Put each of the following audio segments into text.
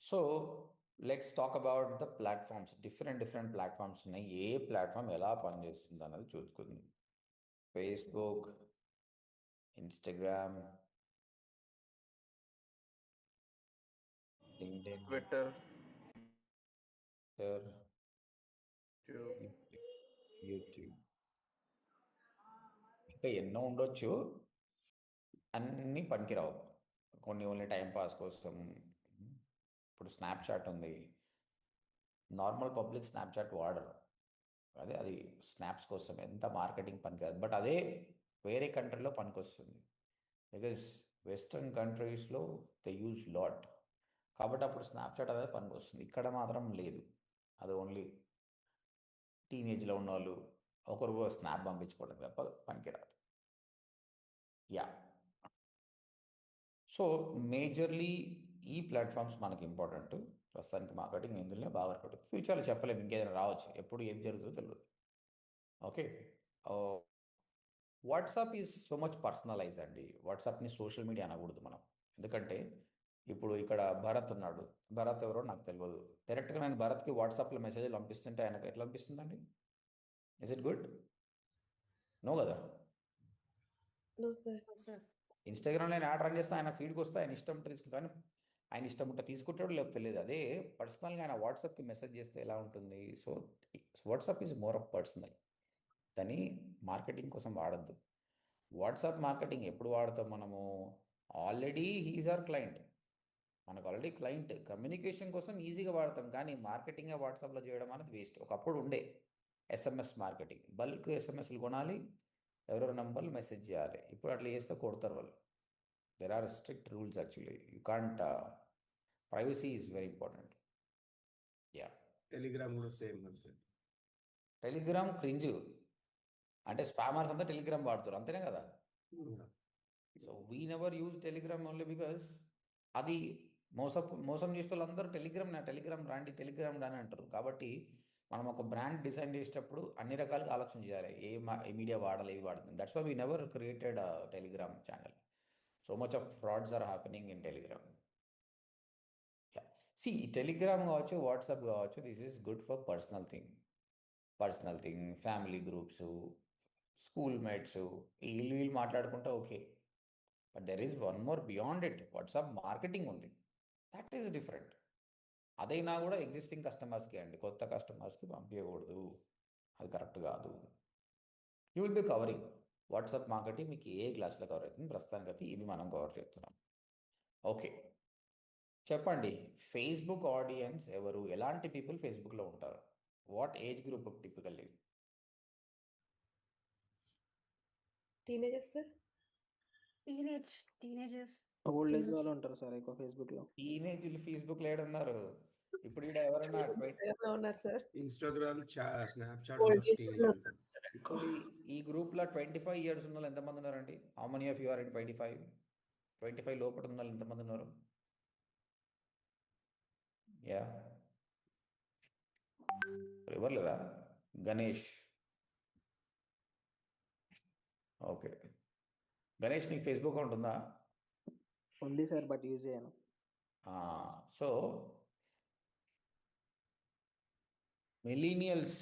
So let's talk about the platforms. Different platforms ఉన్నాయి. ఏ platform ఎలా పనిచేస్తుంది అన్నది చూసుకుంది. Facebook, Instagram, LinkedIn, Twitter, Twitter, tube. YouTube, ఇంకా ఎన్నో ఉండొచ్చు. అన్నీ పనికిరావు. కొన్ని ఓన్లీ టైంపాస్ కోసం. ఇప్పుడు స్నాప్చాట్ ఉంది. నార్మల్ పబ్లిక్ స్నాప్చాట్ వాడరు. అది స్నాప్స్ కోసం ఎంత మార్కెటింగ్ పనికిరాదు. బట్ అదే వేరే కంట్రీలో పనికొస్తుంది. బికాజ్ వెస్ట్రన్ కంట్రీస్లో దే యూజ్ లాట్. కాబట్టి అప్పుడు స్నాప్చాట్ అనేది పనికొస్తుంది. ఇక్కడ మాత్రం లేదు. అది ఓన్లీ టీనేజ్లో ఉన్న వాళ్ళు ఒకరు స్నాప్ పంపించుకోవడం తప్ప పనికిరాదు. యా. సో మేజర్లీ ఈ ప్లాట్ఫామ్స్ మనకి ఇంపార్టెంట్. ప్రస్తుతానికి మార్కెటింగ్ ఇందులోనే బాగా వర్క్ అవుతుంది. ఫ్యూచర్లో చెప్పలేము, ఇంకేదైనా రావచ్చు. ఎప్పుడు ఏది జరుగుతుందో తెలియదు. Okay. WhatsApp is so much personalize అండి. వాట్సాప్ని సోషల్ మీడియా అనకూడదు మనం. ఎందుకంటే ఇప్పుడు ఇక్కడ భరత్ ఉన్నాడు. భరత్ ఎవరో నాకు తెలియదు. డైరెక్ట్గా నేను భరత్కి వాట్సాప్లో మెసేజ్లు పంపిస్తుంటే ఆయనకు ఎట్లా అనిపిస్తుందండి? Is it good? నో కదా. No, sir. ఇన్స్టాగ్రామ్లో నేను యాడ్ రన్ చేస్తే ఆయన ఫీడ్కి వస్తే ఆయన ఇష్టం ఉంటే తీసుకుంటాను. కానీ ఆయన ఇష్టం ఉంటే తీసుకుంటాడు, లేకపోతే లేదు. అదే పర్సనల్గా ఆయన వాట్సాప్కి మెసేజ్ చేస్తే ఎలా ఉంటుంది? So WhatsApp is more of personal. దాన్ని మార్కెటింగ్ కోసం వాడద్దు. వాట్సాప్ మార్కెటింగ్ ఎప్పుడు వాడతాం మనము? Already his or client. మనకు ఆల్రెడీ క్లయింట్. కమ్యూనికేషన్ కోసం ఈజీగా వాడతాం, కానీ మార్కెటింగ్గా వాట్సాప్లో చేయడం అనేది వేస్ట్. ఒకప్పుడు ఉండే ఎస్ఎంఎస్ మార్కెటింగ్, బల్క్ ఎస్ఎంఎస్లు కొనాలి, ఎవరెవరు నంబర్లు మెసేజ్ చేయాలి. ఇప్పుడు అట్లా చేస్తే కొడతారు వాళ్ళు. There are strict rules actually. You can't. Privacy is very important. Yeah. Telegram కూడా సేమ్. Telegram cringe. అంటే స్పామర్స్ అంతా టెలిగ్రామ్ వాడుతారు, అంతేనే కదా. So we never use Telegram only because అది మోసం చేసే వాళ్ళందరూ టెలిగ్రామ్ రాని అంటారు. కాబట్టి మనం ఒక బ్రాండ్ డిజైన్ చేసేటప్పుడు అన్ని రకాలుగా ఆలోచన చేయాలి. ఏ మీడియా వాడాలి, ఏది వాడుతుంది. That's why we never created Telegram channel. So much of frauds are happening in Telegram. See Telegram కావచ్చు, వాట్సాప్ కావచ్చు, this is good for personal thing, family groups, schoolmates, వీళ్ళు మాట్లాడుకుంటే okay. But there is one more beyond it. WhatsApp marketing ఉంది, that is different. అదైనా కూడా existing కస్టమర్స్కి అండి, కొత్త కస్టమర్స్కి పంపించకూడదు. అది కరెక్ట్ కాదు. You will be covering WhatsApp marketing. మీకు ఏ క్లాస్లో కవర్ అవుతుంది? ప్రస్తుతానికి అయితే ఇది మనం కవర్ చేస్తున్నాం. ఓకే, చెప్పండి. ఫేస్బుక్ ఆడియన్స్ ఎవరు? ఎలాంటి పీపుల్ ఫేస్బుక్లో ఉంటారు? What age group typically? Teenagers, sir. Teenagers. Old age వాళ్ళు ఉంటారు సార్ ఎక్కువ ఫేస్బుక్ లో. టీనేజ్లు ఫేస్బుక్లో ఏడున్నారు? ఇప్పుడు ఇక్కడ ఎవరన్నా ఎవరో ఉన్నారు sir. Instagram, Snapchat Old age teenage లో ఉంటారు. ఈ గ్రూప్లో 25 ఇయర్స్ ఉన్న వాళ్ళు ఎంతమంది ఉన్నారండి? How many of you are in 25 లోపల ఉన్న వాళ్ళు ఎంతమంది ఉన్నారు? యా, ఎవరు లేరా? గణేష్. ఓకే, గణేష్ నీకు ఫేస్బుక్ అకౌంట్ ఉందా? ఉంది సార్, బట్ యూజ్ చేయను. సో మిలీనియల్స్,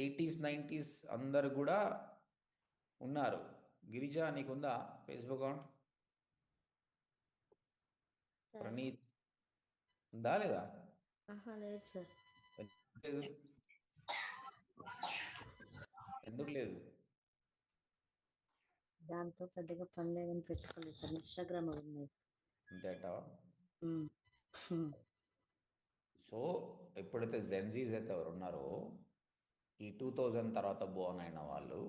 80s 90s అందరు కూడా ఉన్నారు. గిరిజ నీకుందా ఫేస్బుక్ అకౌంట్? ప్రణీత్ ఉందా లేదా? లేదు సార్. లేదు. ఎందుకు లేదు? దాంతో పెద్దగా పని లేదని పెట్టుకోలేదు సార్. ఇన్స్టాగ్రామ్ ఉన్నాయి అంతేటా? సో ఎప్పుడైతే జెన్జీస్ అయితే ఎవరు ఉన్నారో, ఈ 2000 తర్వాత బోర్న్ అయిన వాళ్ళు,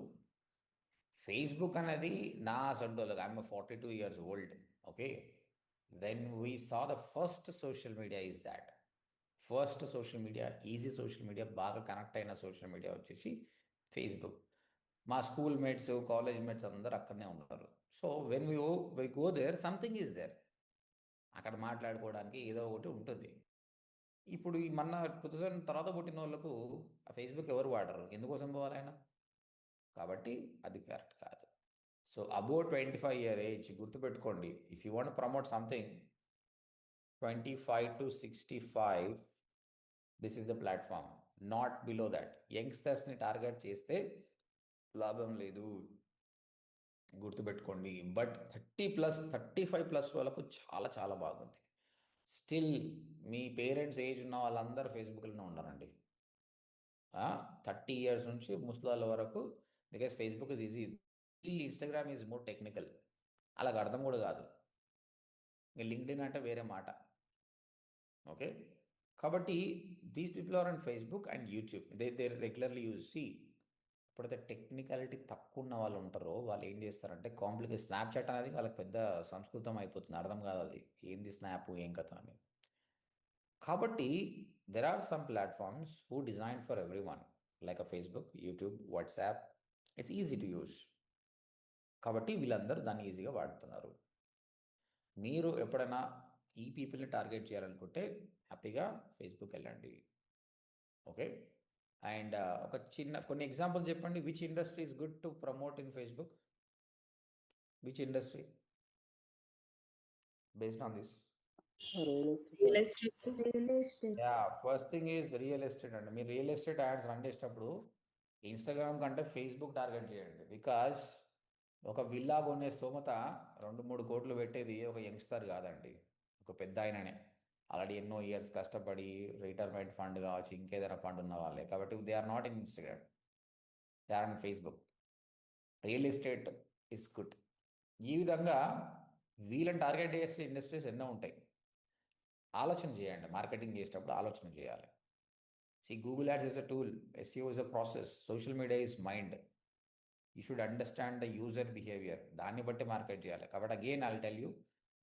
ఫేస్బుక్ అనేది నా అసంటోళ్ళకి, I'm 42 years old. Okay, when we saw the first social media is that. First social media, easy social media, బాగా కనెక్ట్ అయిన సోషల్ మీడియా వచ్చేసి ఫేస్బుక్. మా స్కూల్ మేట్స్, కాలేజ్ మేట్స్ అందరు అక్కడనే ఉన్నారు. So when we go there, something is there. అక్కడ మాట్లాడుకోవడానికి ఏదో ఒకటి ఉంటుంది. ఇప్పుడు ఈ మన 2000 తర్వాత పుట్టిన వాళ్ళకు ఆ ఫేస్బుక్ ఎవరు వాడరు, ఎందుకోసం పోవాలైనా? కాబట్టి అది కరెక్ట్ కాదు. సో అబౌవ్ 25 year ఏజ్ గుర్తుపెట్టుకోండి. If you want promote something, 25 to 65, this is the platform, not below that. యంగ్స్టర్స్ని టార్గెట్ చేస్తే లాభం లేదు, గుర్తుపెట్టుకోండి. బట్ 30+, 35+ వాళ్ళకు చాలా చాలా బాగుంది. స్టిల్ మీ పేరెంట్స్ ఏజ్ ఉన్న వాళ్ళందరూ ఫేస్బుక్లోనే ఉన్నారండి. 30 years నుంచి ముసలాళ్ళ వరకు, because Facebook is easy. Instagram is more technical, అలాగ అర్థం కూడా కాదు. ఇంకా లింక్డ్ఇన్ అంటే వేరే మాట. ఓకే, కాబట్టి these people are on Facebook and YouTube, they regularly use. See, ఎప్పుడైతే టెక్నికాలిటీ తక్కువ ఉన్న వాళ్ళు ఉంటారో వాళ్ళు ఏం చేస్తారంటే కాంప్లికేట్. స్నాప్చాట్ అనేది వాళ్ళకి పెద్ద సంస్కృతం అయిపోతుంది, అర్థం కాదు అది ఏంది స్నాప్ ఏం కథ అని. కాబట్టి there are some platforms who design for everyone, like a Facebook, YouTube, WhatsApp. It's easy to use. కాబట్టి వీళ్ళందరూ దాన్ని ఈజీగా వాడుతున్నారు. మీరు ఎప్పుడైనా ఈ పీపుల్ని టార్గెట్ చేయాలనుకుంటే హ్యాపీగా ఫేస్బుక్ వెళ్ళండి. ఓకే, అండ్ ఒక కొన్ని ఎగ్జాంపుల్ చెప్పండి. Which industry is good to promote in Facebook? Which industry based on this? Real estate yeah, first thing is real estate అండి. మీరు రియల్ ఎస్టేట్ యాడ్స్ రన్ చేసేటప్పుడు ఇన్స్టాగ్రామ్ కంటే ఫేస్బుక్ టార్గెట్ చేయండి. Because ఒక villa కొనే స్తోమత 2-3 కోట్లు పెట్టేది ఒక యంగ్స్టర్ కాదండి, ఒక పెద్ద ఆయననే. ఆల్రెడీ ఎన్నో ఇయర్స్ కష్టపడి రిటైర్మెంట్ ఫండ్ కావచ్చు, ఇంకేదైనా ఫండ్ ఉన్న వాళ్ళే. కాబట్టి they are not in Instagram, they are in Facebook. Real estate is good. ఈ విధంగా వీళ్ళని టార్గెట్ చేసే ఇండస్ట్రీస్ ఎన్నో ఉంటాయి. ఆలోచన చేయండి, మార్కెటింగ్ చేసేటప్పుడు ఆలోచన చేయాలి. See, Google Ads is a tool, SEO is a process, social media is mind. You should understand the user behavior. దాన్ని బట్టి మార్కెట్ చేయాలి. కాబట్టి again I'll tell you,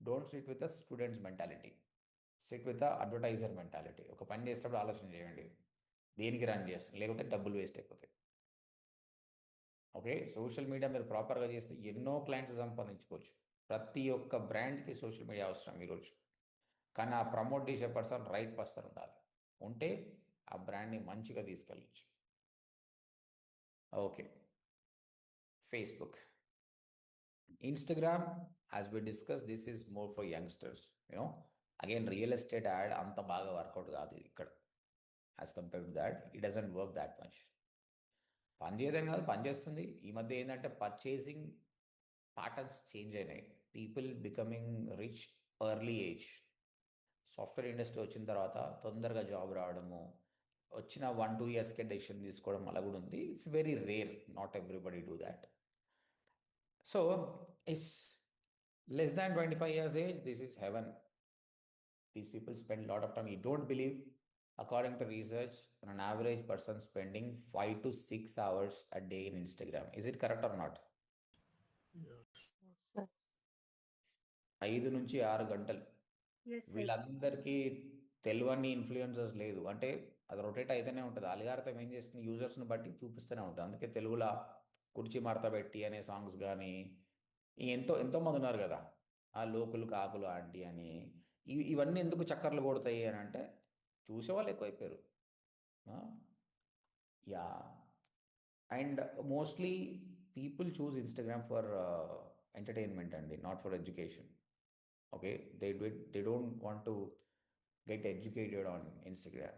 don't SIT with the students mentality, SIT with the advertiser mentality. ఒక పని చేసేటప్పుడు ఆలోచన చేయండి, దేనికి రన్ చేస్తుంది, లేకపోతే డబ్బులు వేస్ట్ అయిపోతాయి. ఓకే, సోషల్ మీడియా మీరు ప్రాపర్గా చేస్తే ఎన్నో క్లయింట్స్ సంపాదించుకోవచ్చు. ప్రతి ఒక్క బ్రాండ్కి సోషల్ మీడియా అవసరం ఈరోజు. కానీ ఆ ప్రమోట్ చేసే పర్సన్ రైట్ పర్సన్ ఉండాలి. ఉంటే ఆ బ్రాండ్ని మంచిగా తీసుకెళ్ళచ్చు. Okay, Facebook, Instagram, as we discuss, this is more for youngsters. You know, again real estate ad అంత బాగా వర్కౌట్ కాదు ఇక్కడ. As compare to that, it doesn't work that much. పనిచేయడం కాదు, పనిచేస్తుంది. ఈ మధ్య ఏంటంటే పర్చేసింగ్ ప్యాటర్న్స్ చేంజ్ అయినాయి. People becoming rich early age. Software industry వచ్చిన తర్వాత తొందరగా జాబ్ రావడము, వచ్చిన 1-2 yearsకే డెసిషన్ తీసుకోవడం అలా కూడా ఉంది. It's very rare, not everybody do that. So it's less than 25 years age, this is heaven. These people spend a lot of time. You don't believe, according to research, an average person spending 5 to 6 hours a day in Instagram. Is it correct or not? 5 నుంచి 6 గంటలు. వీళ్ళందరికీ తెలియని influencers లేదు అంటే అది rotate అయితేనే ఉంటుంది. Algorithm ఏం చేస్తుంది, యూజర్స్ని బట్టి చూపిస్తూనే ఉంటుంది. అందుకే తెలుగులో కుర్చీ మడత పెట్టి అనే సాంగ్స్ కానీ, ఎంతోమంది ఉన్నారు కదా, ఆ లోకులు కాకులు ఆంటీ అని. ఇవన్నీ ఎందుకు చక్కర్లు కొడతాయి అని అంటే చూసేవాళ్ళు ఎక్కువైపోయారు. Yeah, and mostly people choose Instagram for entertainment అండి, not for education. Okay, they don't want to get educated on Instagram,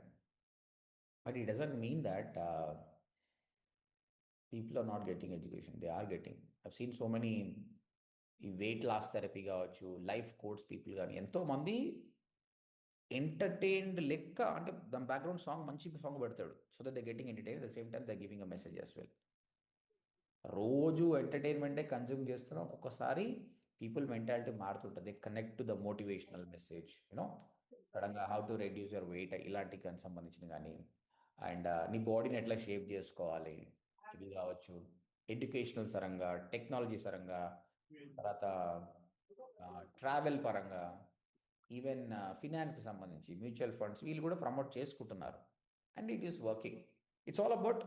but it doesn't mean that people are not getting education. They are getting. I've seen so many weight loss therapy కావచ్చు, life coach people కానీ ఎంతోమంది entertained లెక్క, అంటే దాని background song మంచి song పెడతాడు, so that they getting entertain, at the same time they giving a message as well. రోజు ఎంటర్టైన్మెంటే కన్జ్యూమ్ చేస్తున్నాం. ఒక్కొక్కసారి పీపుల్ మెంటాలిటీ మారుతుంటుంది. They connect to the motivational message, you know, సడన్గా how to reduce your weight, ఇలాంటికి సంబంధించిన కానీ, అండ్ నీ బాడీని ఎట్లా షేప్ చేసుకోవాలి ఇది కావచ్చు, ఎడ్యుకేషనల్ పరంగా, టెక్నాలజీ పరంగా, తర్వాత ట్రావెల్ పరంగా, ఈవెన్ ఫినాన్స్కి సంబంధించి మ్యూచువల్ ఫండ్స్ వీళ్ళు కూడా ప్రమోట్ చేసుకుంటున్నారు. And it is working. It's all about,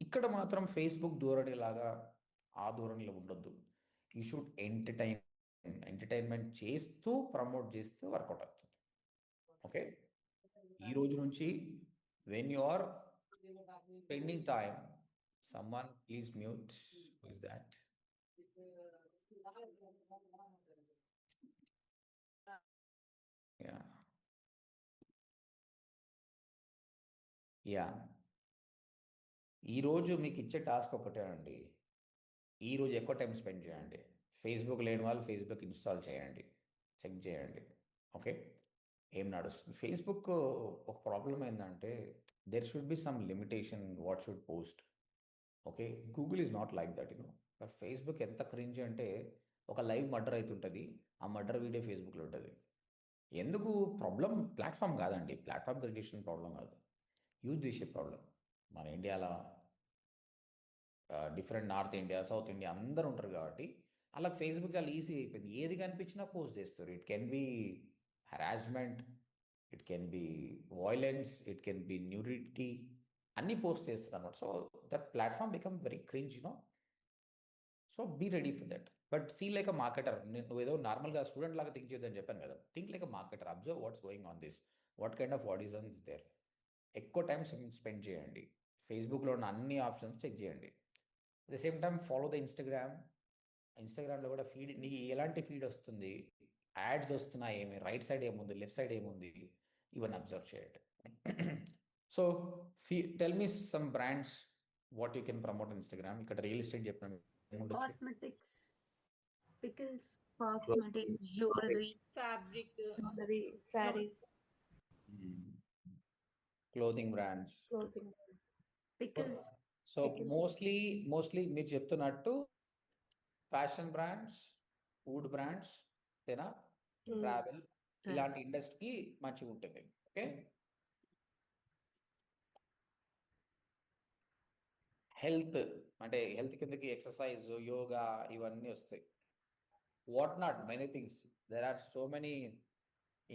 ఇక్కడ మాత్రం ఫేస్బుక్ ధోరణి లాగా ఆ ధోరణిలో ఉండొద్దు. యూ షుడ్ ఎంటర్టైన్మెంట్ చేస్తూ ప్రమోట్ చేస్తూ వర్కౌట్ అవుతుంది. ఓకే, ఈ రోజు నుంచి when you are spending time, someone please mute. Who is that? Yeah. Yeah ఈరోజు మీకు ఇచ్చే టాస్క్ ఒకటే అండి. ఈరోజు ఎక్కువ టైం స్పెండ్ చేయండి. ఫేస్బుక్ లేని వాళ్ళు ఫేస్బుక్ ఇన్స్టాల్ చేయండి, చెక్ చేయండి. ఓకే, ఏం నడుస్తుంది ఫేస్బుక్. ఒక ప్రాబ్లం ఏంటంటే there should be some limitation what should post. Okay, Google is not like that but Facebook ఎంత క్రింజ్ అంటే ఒక లైవ్ మర్డర్ అవుతుంటుంది, ఆ మర్డర్ వీడియో ఫేస్బుక్లో ఉంటుంది. ఎందుకు ప్రాబ్లం ప్లాట్ఫామ్ కాదండి, ప్లాట్ఫామ్ క్రియేషన్ ప్రాబ్లం కాదు, యూజ్ చేసే ప్రాబ్లం. మన ఇండియాలో different north India south India అందరూ ఉంటారు కాబట్టి అలా ఫేస్బుక్ చాలా ఈజీ అయిపోయింది. ఏది కనిపించినా పోస్ట్ చేస్తారు. It can be harassment, it can be violence, it can be nudity, అన్నీ పోస్ట్ చేస్తారు అనమాట. So that platform become very cringe so be ready for that. But see like a marketer. నువ్వు ఏదో నార్మల్గా స్టూడెంట్ లాగా think చేయొద్దని చెప్పాను కదా. Think like a marketer, observe what's going on this, what kind of audition is there. ఎక్కువ time spend చేయండి, ఫేస్బుక్లో ఉన్న అన్ని ఆప్షన్స్ చెక్ చేయండి. At the same time follow the ఇన్స్టాగ్రామ్లో కూడా ఫీడ్, నీకు ఎలాంటి ఫీడ్ వస్తుంది, యాడ్స్ వస్తున్నాయి, ఏమి రైట్ సైడ్ ఏముంది, లెఫ్ట్ సైడ్ ఏముంది, ఇవన్నీ అబ్జర్వ్ చేయండి. So tell me some brands what you can promote Instagram. ఇక్కడ రియల్ ఎస్టేట్ చెప్పిన cosmetics, pickles, cosmetics, jewellery, Fabric, jewellery, saris, clothing brands. Clothing, pickles. So mostly మీరు చెప్తున్నట్టు ఫ్యాషన్ బ్రాండ్స్, ఫుడ్ బ్రాండ్స్, తేనా travel, ఇలాంటి ఇండస్ట్రీకి మంచిగా ఉంటుంది. ఓకే, హెల్త్ అంటే హెల్త్ కిందకి ఎక్సర్సైజ్, యోగా, ఇవన్నీ వస్తాయి. What not many things. There are so many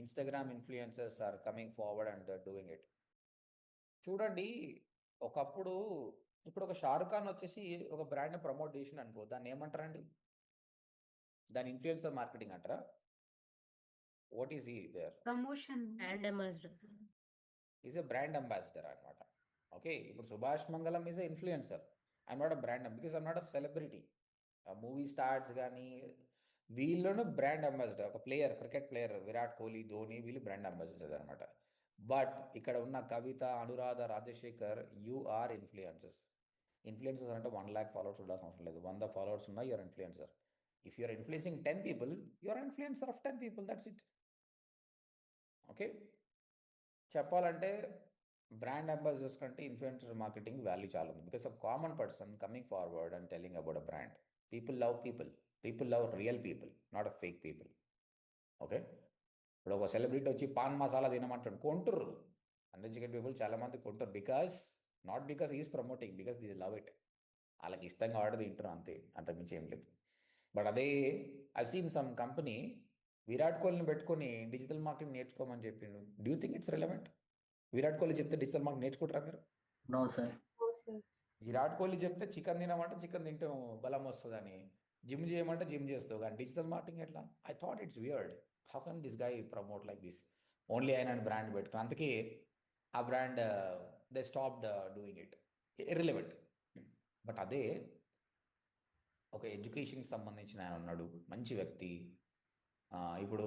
Instagram influencers are coming forward and they're doing it. చూడండి, ఒకప్పుడు ఇప్పుడు ఒక షారుఖ్ ఖాన్ వచ్చేసి ఒక బ్రాండ్ని ప్రమోట్ చేసిన అనుకో, దాన్ని ఏమంటారండి? దాని ఇన్ఫ్లుయెన్సర్ మార్కెటింగ్ అంటారా? వాట్ ఈస్ ఈ there? Promotion, and ambassadors. Is a brand ambassador అనమాట. ఓకే, ఇప్పుడు Subhash Mangalam is a influencer. I'm not a brand because I'm not a celebrity. Movie stars కానీ వీళ్ళను బ్రాండ్ అంబాసిడర్. ఒక player, cricket player Virat Kohli, Dhoni, వీళ్ళు brand ambassadors అనమాట. But ఇక్కడ ఉన్న Kavitha, Anuradha, Rajasekhar, you are influencers. Influencers అంటే 1 lakh ఫాలోవర్స్ ఉండాల్సిన అవసరం లేదు. 100 ఫాలోవర్స్ ఉన్నా you're influencer. If you're influencing 10 people, you're influencer of 10 people, that's it. Okay, చెప్పాలంటే బ్రాండ్ అంబాసిడర్స్ కంటే ఇన్ఫ్లుయెన్సర్ మార్కెటింగ్ వాల్యూ చాలా ఉంది. Because of common person coming forward and telling about a brand. People love real people, not a fake people. Okay, ఇప్పుడు ఒక celebrity వచ్చి పాన్ మసాలా తినమంటాడు, కొంటుర్రు. Uneducated people చాలామంది కొంటారు. Not because is promoting, because the love it. వాళ్ళకి ఇష్టంగా order తింటారు, అంతే, అంతకుమించి ఏం లేదు. బట్ అదే I've seen some company Virat కోహ్లీని పెట్టుకొని డిజిటల్ మార్కెటింగ్ నేర్చుకోమని చెప్పిండు. Do you think it's relevant? Virat Kohli చెప్తే డిజిటల్ మార్కెటింగ్ నేర్చుకుంటారా మీరు? No, sir. విరాట్ కోహ్లీ చెప్తే చికెన్ తినమంటే చికెన్ తింటే బలం వస్తుందని, జిమ్ చేయమంటే జిమ్ చేస్తావు, కానీ డిజిటల్ మార్కెటింగ్ ఎట్లా? I thought it's weird. How can this guy promote like this? Only ఆయన బ్రాండ్ పెట్టుకుని, అందుకే ఆ brand they stopped doing it, irrelevant. But అదే ఒక ఎడ్యుకేషన్కి సంబంధించిన ఆయన ఉన్నాడు, మంచి వ్యక్తి. ఇప్పుడు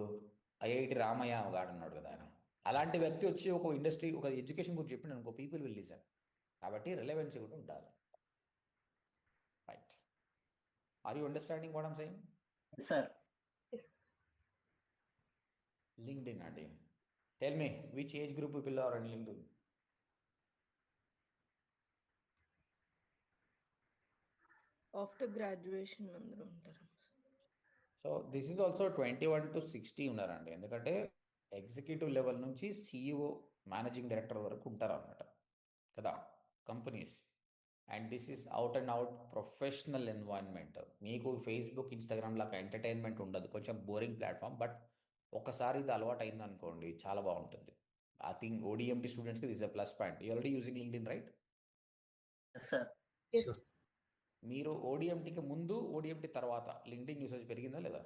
ఐఐటి రామయ్య గాడు ఉన్నాడు కదా, ఆయన అలాంటి వ్యక్తి వచ్చి ఒక ఇండస్ట్రీ, ఒక ఎడ్యుకేషన్ గురించి చెప్పిండు అనుకో, పీపుల్ విల్ లిజన్. కాబట్టి రిలవెన్సీ కూడా ఉండాలి. Right, are you understanding what I'm saying? Yes, sir. LinkedIn అండి, tell me which age group people are in LinkedIn? After graduation అందరూ ఉంటారు. So this is also 21 to 60 ఉన్నారండి. ఎందుకంటే ఎగ్జిక్యూటివ్ లెవెల్ నుంచి CEO, managing director వరకు ఉంటారన్నమాట కదా companies. And this is out and out professional environment. మీకు ఫేస్బుక్, ఇన్స్టాగ్రామ్ లాగా ఎంటర్టైన్మెంట్ ఉండదు, కొంచెం బోరింగ్ ప్లాట్ఫామ్. బట్ ఒకసారి ఇది అలవాటు అయింది అనుకోండి, చాలా బాగుంటుంది. ఐ థింక్ ODMT స్టూడెంట్స్కి this a plus point. You already using LinkedIn, right? Yes, sir. Yes. మీరు ODMTకి ముందు, ODMT తర్వాత లింక్డ్ఇన్ యూసేజ్ పెరిగిందా లేదా?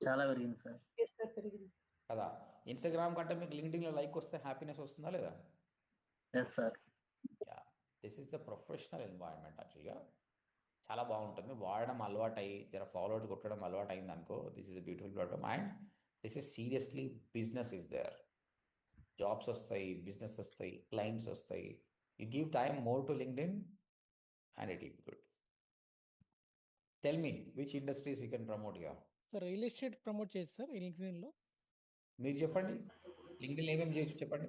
చాలా పెరిగింది సార్. Yes, sir, పెరిగింది. కదా, ఇన్స్టాగ్రామ్ కంటే మీకు లింక్డ్ఇన్లో లైక్ వస్తే హ్యాపీనెస్ వస్తుందా లేదా? Yes, sir. Yeah, this is the professional environment. యాక్చువల్గా చాలా బాగుంటుంది. వాడడం అలవాటు అయ్యి జర ఫాలోవర్స్ కొట్టడం అలవాటు అయింది అనుకో, this is a beautiful platform. And this is seriously business is there. Jobs వస్తాయి, బిజినెస్ వస్తాయి, క్లయింట్స్ వస్తాయి. You give time more to LinkedIn and it will be good. Tell me which industries you can promote here. Sir real estate promote చేయొచ్చు sir లింక్డ్ఇన్లో. మీరు చెప్పండి, LinkedIn ఏమేమి చేయొచ్చు చెప్పండి.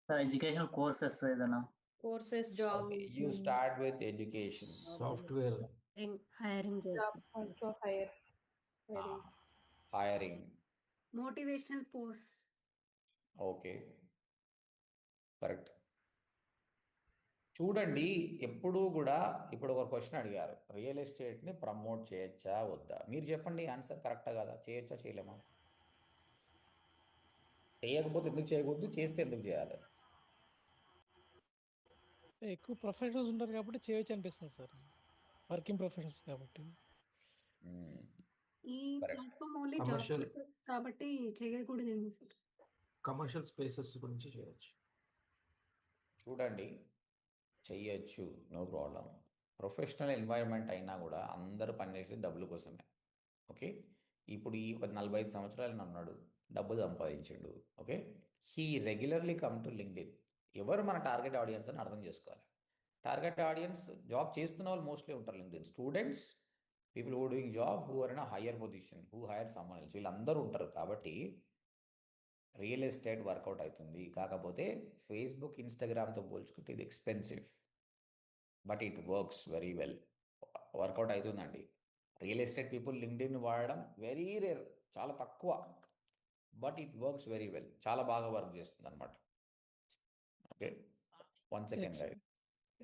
సార్ ఎడ్యుకేషనల్ కోర్సెస్ ఏదైనా. Courses, job, Okay, you start with education. Software. Hiring job చేస్తాం. Also hires. Hiring. Motivational post. Okay, correct. చూడండి, ఎప్పుడూ కూడా ఇప్పుడు ఒక క్వశ్చన్ అడిగారు, రియల్ ఎస్టేట్ని ప్రమోట్ చేయొచ్చా వద్దా? మీరు చెప్పండి ఆన్సర్ కరెక్టా కదా, చేయొచ్చా చేయలేమా? చేయకపోతే ఎందుకు చేయకూడదు, చేస్తే ఎందుకు చేయాలి? ఎక్కువ ప్రొఫెషనల్స్ ఉంటారు కాబట్టి చేయొచ్చు అనిపిస్తుంది సార్, వర్కింగ్ ప్రొఫెషనల్స్ కాబట్టి. ఈ Correct. Platform only job Commercial. కాబట్టి చేయకూడదేమో సార్. కమర్షియల్ స్పేసెస్ గురించి చేయొచ్చు. చూడండి, చెయ్యొచ్చు, నో ప్రాబ్లం. ప్రొఫెషనల్ ఎన్వైరన్మెంట్ అయినా కూడా అందరూ పనిచేసేది డబ్బుల కోసమే. ఓకే, ఇప్పుడు ఈ ఒక 45 సంవత్సరాలు ఉన్నాడు, డబ్బు సంపాదించిండు. Okay, he regularly come to LinkedIn. ఎవరు మన టార్గెట్ ఆడియన్స్ అని అర్థం చేసుకోవాలి. టార్గెట్ ఆడియన్స్ జాబ్ చేస్తున్న వాళ్ళు మోస్ట్లీ ఉంటారు LinkedIn. Students, people who doing job, who are in a higher position, who hire someone else, వీళ్ళందరూ ఉంటారు. కాబట్టి రియల్ ఎస్టేట్ వర్కౌట్ అవుతుంది. కాకపోతే ఫేస్బుక్, ఇన్స్టాగ్రామ్తో పోల్చుకుంటే ఇది expensive, but it works very well. Work out అవుతుందండి. రియల్ ఎస్టేట్ పీపుల్ లింక్డ్ఇన్ వాడడం వెరీ రేర్, చాలా తక్కువ, but it works very well, చాలా బాగా వర్క్ చేస్తుంది అనమాట. Okay, 1 second guys.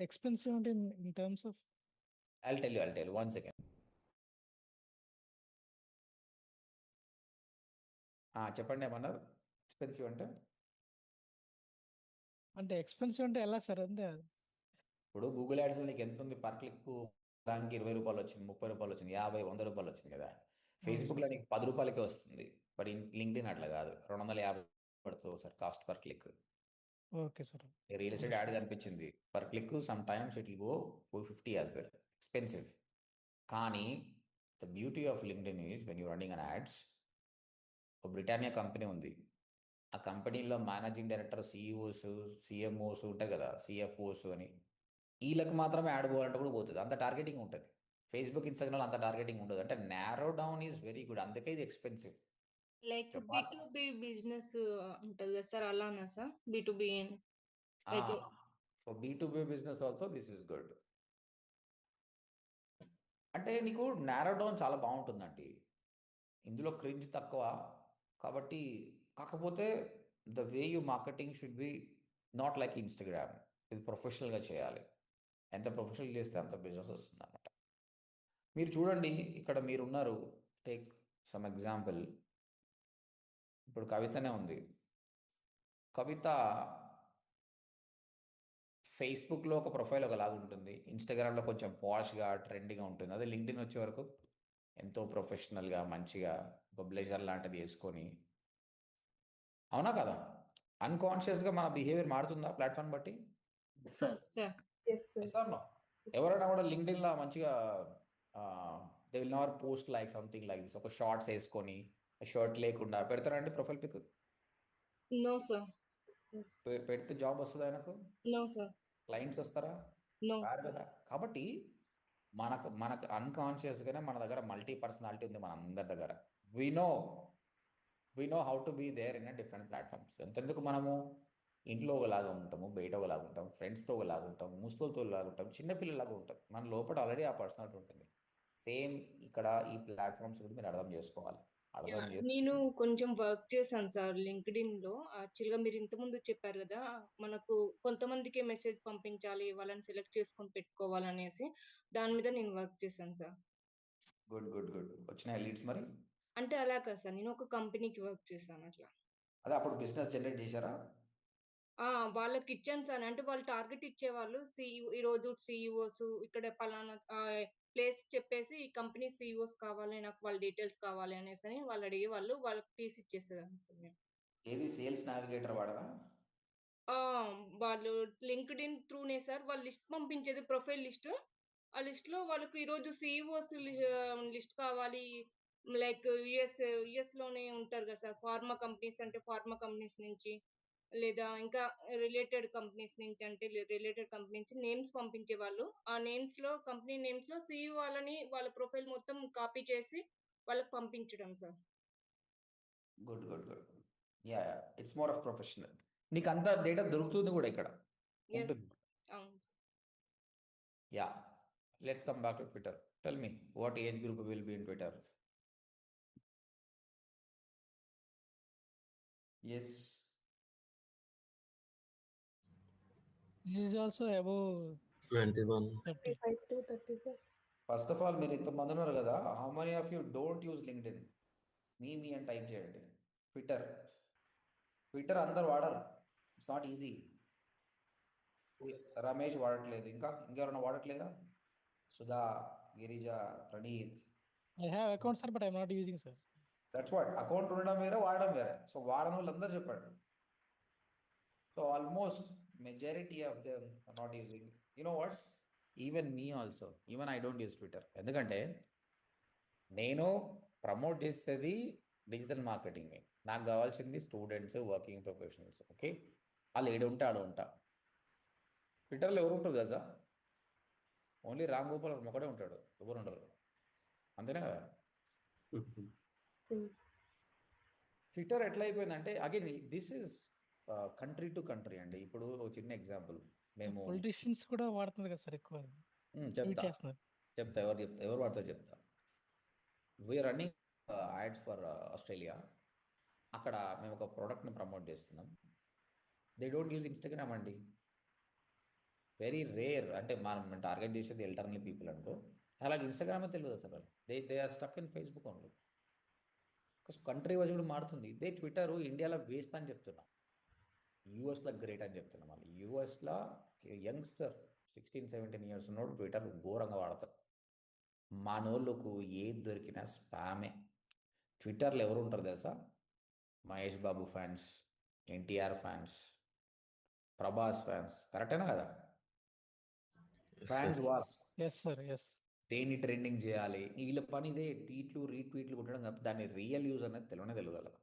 ఎక్స్పెన్సివ్ అంటే in terms of I'll tell you 1 second. చెప్పండి, ఏమన్నారు? ఎక్స్పెన్సివ్ అంటే ఎక్స్పెన్సివ్ అంటే ఎలా సార్? అంటే ఇప్పుడు గూగుల్ యాడ్స్లో నీకు ఎంత ఉంది పర్ క్లిక్? దానికి 20 రూపాయలు వచ్చింది, 30 రూపాయలు వచ్చింది, 50, 100 రూపాయలు వచ్చింది కదా. ఫేస్బుక్లో నీకు 10 రూపాయలకే వస్తుంది, బట్ లింక్డ్ఇన్ అట్లా కాదు, 250 పడుతుంది sir cost per click. Okay sir. Real estate ad కనిపించింది per click, some times it will go 250 as well, expensive. కానీ the beauty of LinkedIn is when you running an ads. ఒక Britannia company ఉంది, ఆ కంపెనీలో managing director, CEOs, సిఎంఓస్ ఉంటాయి కదా, CFOs అని, వీళ్ళకి మాత్రమే యాడ్ పోవాలంటే కూడా పోతుంది, అంత టార్గెటింగ్ ఉంటుంది. ఫేస్బుక్, ఇన్స్టాగ్రామ్ అంత టార్గెటింగ్ ఉండదు. అంటే narrow down is very good, అందుకే ఇది ఎక్స్పెన్సివ్. లైక్ చెప్పాలి. B2B బిజినెస్ ఉంటుంది కదా సార్, అలానా sir? B2B like B2B business also this is good. అంటే నీకు నారో డౌన్ చాలా బాగుంటుందండి, ఇందులో క్రింజ్ తక్కువ. కాబట్టి కాకపోతే the way you marketing should be not like Instagram. ఇది ప్రొఫెషనల్గా చేయాలి, ఎంత ప్రొఫెషనల్ చేస్తే అంత బిజినెస్ వస్తుంది అన్నమాట. మీరు చూడండి, ఇక్కడ మీరున్నారు, టేక్ సమ్ ఎగ్జాంపుల్. ఇప్పుడు కవితనే ఉంది. కవిత ఫేస్బుక్లో ఒక ప్రొఫైల్ ఒకలాగా ఉంటుంది, ఇన్స్టాగ్రామ్లో కొంచెం పాష్గా ట్రెండీగా ఉంటుంది. అదే లింక్డ్ఇన్ వచ్చే వరకు ఎంతో ప్రొఫెషనల్గా మంచిగా ఒక బ్లేజర్ లాంటిది వేసుకొని, అవునా కదా? అన్కాన్షియస్గా మన బిహేవియర్ మారుతుందా ప్లాట్ఫామ్ బట్టి? Sir sir yes sir. Sir no, ఎవరైనా కూడా లింక్డ్ఇన్లో మంచిగా they will not post like something like this, ఒక షార్ట్స్ వేసుకొని షర్ట్ లేకుండా పెడతారండి ప్రొఫైల్ పిక్? No sir. పెడితే జాబ్ వస్తుందా ఆయనకు? No sir. క్లయింట్స్ వస్తారా? నో. రారు కదా. కాబట్టి మనకు అన్కాన్షియస్గానే మన దగ్గర మల్టీ పర్సనాలిటీ ఉంది మన అందరి దగ్గర. We know how to be there in a different platforms. ఎంతెందుకు మనము ఇంట్లో ఒకలాగా ఉంటాము, బయట ఒకలాగా ఉంటాం, ఫ్రెండ్స్తో ఒకలాగా ఉంటాం, ముసలితో ఒకలాగా ఉంటాం, చిన్నపిల్లలాగా ఉంటాం. మన లోపల ఆల్రెడీ ఆ పర్సనాలిటీ ఉంటుంది. సేమ్ ఇక్కడ ఈ ప్లాట్ఫామ్స్ కూడా మీరు అర్థం చేసుకోవాలి. నేను కొంచెం వర్క్ చేశాను సార్ లింక్డ్ఇన్ లో. యాక్చువల్గా మీరు ఇంతకుముందు చెప్పారు కదా, మనకు కొంతమందికి మెసేజ్ పంపించాలి, వాళ్ళని సెలెక్ట్ చేసుకొని పెట్టుకోవాలనేసి, దాని మీద నేను వర్క్ చేశాను సార్. గుడ్. వచ్చినాయి లీడ్స్ మరి? అంటే అలా కాదు సార్, నేను ఒక కంపెనీకి వర్క్ చేశాను అట్లా. అదే అప్పుడు బిజినెస్ జనరేట్ చేశారా? వాళ్ళకి ఇచ్చాను సార్. అంటే వాళ్ళు టార్గెట్ ఇచ్చేవాళ్ళు, ఈ రోజు సిఇఓస్ ఇక్కడ పలానా ప్లేస్ చెప్పేసి, ఈ కంపెనీ సిఇఓస్ కావాలి, నాకు వాళ్ళ డీటెయిల్స్ కావాలి అనేసి అని వాళ్ళు అడిగేవాళ్ళు, వాళ్ళకి తీసి ఇచ్చేసేదాన్ని సార్ నేను. ఏది సేల్స్ నావిగేటర్ వాడరా? వాళ్ళు లింక్డ్ఇన్ త్రూనే సార్, వాళ్ళు లిస్ట్ పంపించేది, ప్రొఫైల్ లిస్ట్. ఆ లిస్ట్ లో వాళ్ళకు ఈరోజు సిఇఓస్ లిస్ట్ కావాలి, లైక్ యుఎస్ లోనే ఉంటారు కదా సార్, ఫార్మా కంపెనీస్ అంటే ఫార్మా కంపెనీస్ నుంచి లేదా ఇంకా రిలేటెడ్ కంపెనీస్ నుంచి అంటే రిలేటెడ్ కంపెనీ నుంచి నేమ్స్ పంపించేవాళ్ళు. ఆ నేమ్స్‌లో కంపెనీ నేమ్స్‌లో సీఈఓ వాళ్ళని వాళ్ళ ప్రొఫైల్ మొత్తం కాపీ చేసి వాళ్ళకి పంపించడం sir. Good good good ya it's more of professional. నీకు అంత డేటా దొరుకుతుంది కూడా ఇక్కడ యెస్. ఉంటుంది. అవును. Ya let's come back to Twitter. Tell me what age group will be in Twitter? Yes. This is also above 21. 30. 35 to 34. First of all మీరు ఇంతమంది ఉన్నారు కదా, how many of you don't use LinkedIn? మీ అని type చేయండి. Twitter అందరు వాడరు. It's not easy. Ramesh వాడట్లేదు, ఇంకెవరైనా వాడట్లేదా? Sudha, Girija, Praneeth. I have account, sir, but I'm not using, sir. That's what. Account ఉండడం వేరే, వాడడం వేరే. సో వాడని వాళ్ళందరూ చెప్పండి. So almost majority of them are not using. You know what, even me also, even I don't use Twitter. ఎందుకంటే నేను promote చేసేది డిజిటల్ మార్కెటింగ్. నాకు కావాల్సింది స్టూడెంట్స్, వర్కింగ్ ప్రొఫెషనల్స్. ఓకే, వాళ్ళు ఏడు ఉంటే ఆడ ఉంటా. ట్విట్టర్లో ఎవరు ఉంటారు కదా, ఓన్లీ రామ్ గోపాల్ వర్మ ఒకడే ఉంటాడు, ఎవరు ఉండరు. అంతేనా కదా? ట్విట్టర్ ఎట్లా అయిపోయిందంటే, again this is country to country అండి. ఇప్పుడు ఒక చిన్న ఎగ్జాంపుల్, మేము పొలిటీషియన్స్ కూడా వాడుతున్నారు కదా సార్ ఎక్కువ. ట్వీట్ చేస్తున్నారు. చెప్తా ఎవరు వాడతారు చెప్తా. We're running ads for Australia. అక్కడ మేము ఒక ప్రోడక్ట్ని ప్రమోట్ చేస్తున్నాం. దే డోంట్ యూజ్ ఇన్స్టాగ్రామ్ అండి. Very rare. అంటే మనం టార్గెట్ చేసేది ఎల్టర్నల్ పీపుల్ అనుకో. అలాగే ఇన్స్టాగ్రామే తెలియదు అసలు. They are stuck in Facebook only. Country wise కూడా మారుతుంది. ఇదే ట్విట్టర్ ఇండియాలో వేస్ట్ అని చెప్తున్నా, యూఎస్లో గ్రేట్ అని చెప్తున్నా. మళ్ళీ యూఎస్లో యంగ్స్టర్ 16-17 ఇయర్స్ ఉన్నోడు ట్విట్టర్ ఘోరంగా వాడతారు. మనోళ్ళకు ఏది దొరికినా స్పామే. ట్విట్టర్లో ఎవరు ఉంటారు తెలుసా? Mahesh Babu fans, NTR fans, Prabhas fans. కరెక్టేనా కదా? Fans wars. Yes sir, yes. దేన్ని ట్రెండింగ్ చేయాలి, వీళ్ళ పని ఇదే. ట్వీట్లు రీట్వీట్లు కొట్టడం కాదు. దాని రియల్ యూజ్ అనేది తెలియదు వాళ్ళకు.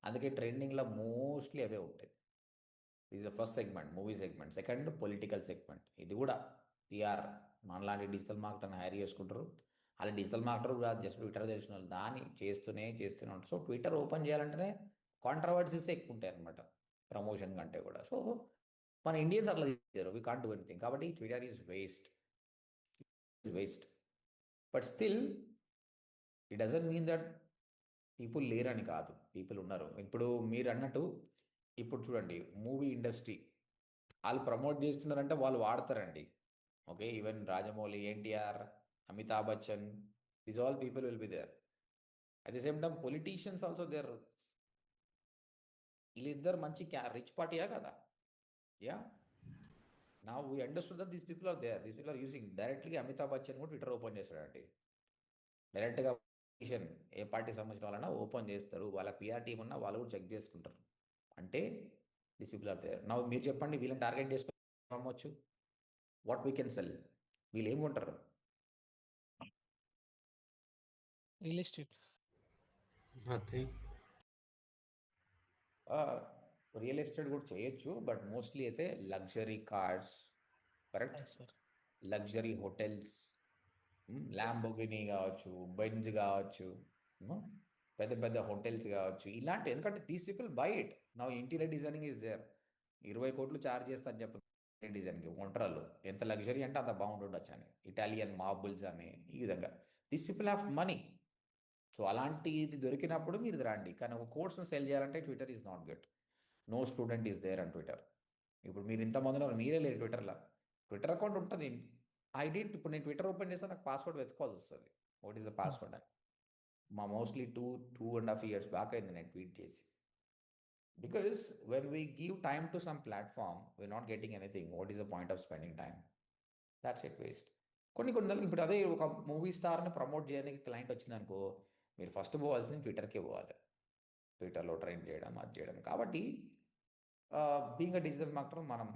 అందుకే ట్రెండింగ్లో మోస్ట్లీ అవే ఉంటాయి. Is the first segment, movie segment. Second political segment. ఇది కూడా పిఆర్ మనలాంటి డిజిటల్ మార్కెటర్ని హైర్ చేసుకుంటారు. అలా డిజిటల్ మార్కెటర్ కూడా జస్ట్ ట్విట్టర్ తెలిసిన వాళ్ళు దాన్ని చేస్తూనే ఉంటారు. సో ట్విట్టర్ ఓపెన్ చేయాలంటేనే కాంట్రవర్సీస్ ఎక్కువ ఉంటాయి అనమాట, ప్రమోషన్ కంటే కూడా. సో మన ఇండియన్స్ అట్లా చేశారు, వీ కాంట్ డూ ఎనీథింగ్. కాబట్టి Twitter is waste. But still it doesn't mean that people లేరని కాదు, పీపుల్ ఉన్నారు. ఇప్పుడు మీరు అన్నట్టు ఇప్పుడు చూడండి, మూవీ ఇండస్ట్రీ వాళ్ళు ప్రమోట్ చేస్తున్నారంటే వాళ్ళు వాడతారండి. Okay, even Rajamouli, NTR, Amitabh Bachchan, these all people will be there. At the same time politicians also there. వీళ్ళిద్దరు మంచి రిచ్ పార్టీయా కదా? యా, నా we understood that these people are there. These people are using directly. Amitabh Bachchan కూడా ట్విట్టర్ ఓపెన్ చేస్తాడండి డైరెక్ట్గా. Politician ఏ పార్టీకి సంబంధించిన వాళ్ళైనా ఓపెన్ చేస్తారు. వాళ్ళ పిఆర్ టీం ఉన్నా వాళ్ళు కూడా చెక్ చేసుకుంటారు. అంటే దీస్ పీపుల్ ఆర్ దేర్. నా మీరు చెప్పండి, వీళ్ళని టార్గెట్ చేసుకుని అమ్మవచ్చు. What we can sell? వీళ్ళు ఏమి కొంటారు? Real estate. Nothing. Real estate కూడా చేయొచ్చు, బట్ మోస్ట్లీ అయితే luxury cars, correct, yes sir. Luxury hotels, Lamborghini కావచ్చు, బెంజ్ కావచ్చు, పెద్ద పెద్ద హోటల్స్ కావచ్చు, ఇలాంటి. ఎందుకంటే దీస్ పీపుల్ బై ఇట్. నా ఇంటీరియర్ డిజైనింగ్ ఈజ్ దేర్. 20 కోట్లు ఛార్జ్ చేస్తా అని చెప్పి డిజైన్కి ఒంటరాలు. ఎంత లగ్జరీ అంటే అంత బాగుంటుండొచ్చు అని. ఇటాలియన్ మార్బుల్స్ అని, ఈ విధంగా these people have money. So అలాంటిది దొరికినప్పుడు మీరు రండి. కానీ ఒక కోర్స్ని సెల్ చేయాలంటే Twitter is not good. No student is there and Twitter. ఇప్పుడు మీరు ఇంతమంది ఉన్నారు, మీరే లేరు ట్విట్టర్లో. ట్విట్టర్ అకౌంట్ ఉంటుంది. ఇప్పుడు నేను ట్విట్టర్ ఓపెన్ చేస్తే నాకు పాస్వర్డ్ వెతుకోవాల్సి వస్తుంది. వాట్ ఈస్ ద పాస్వర్డ్ అని. మా మోస్ట్లీ 2.5 years బ్యాక్ అయింది నేను ట్వీట్ చేసి. Because when we give time to some platform, we're not getting anything. What is the point of spending time? That's it, waste. కొన్ని ఇప్పుడు అదే ఒక మూవీ స్టార్ని ప్రమోట్ చేయడానికి క్లయింట్ వచ్చిందనుకో, మీరు ఫస్ట్ పోవాల్సింది ట్విట్టర్కే పోవాలి. ట్విట్టర్లో ట్రైన్ చేయడం, అది చేయడం. కాబట్టి బీయింగ్ అ డిజిటల్ మార్కెటర్ మనం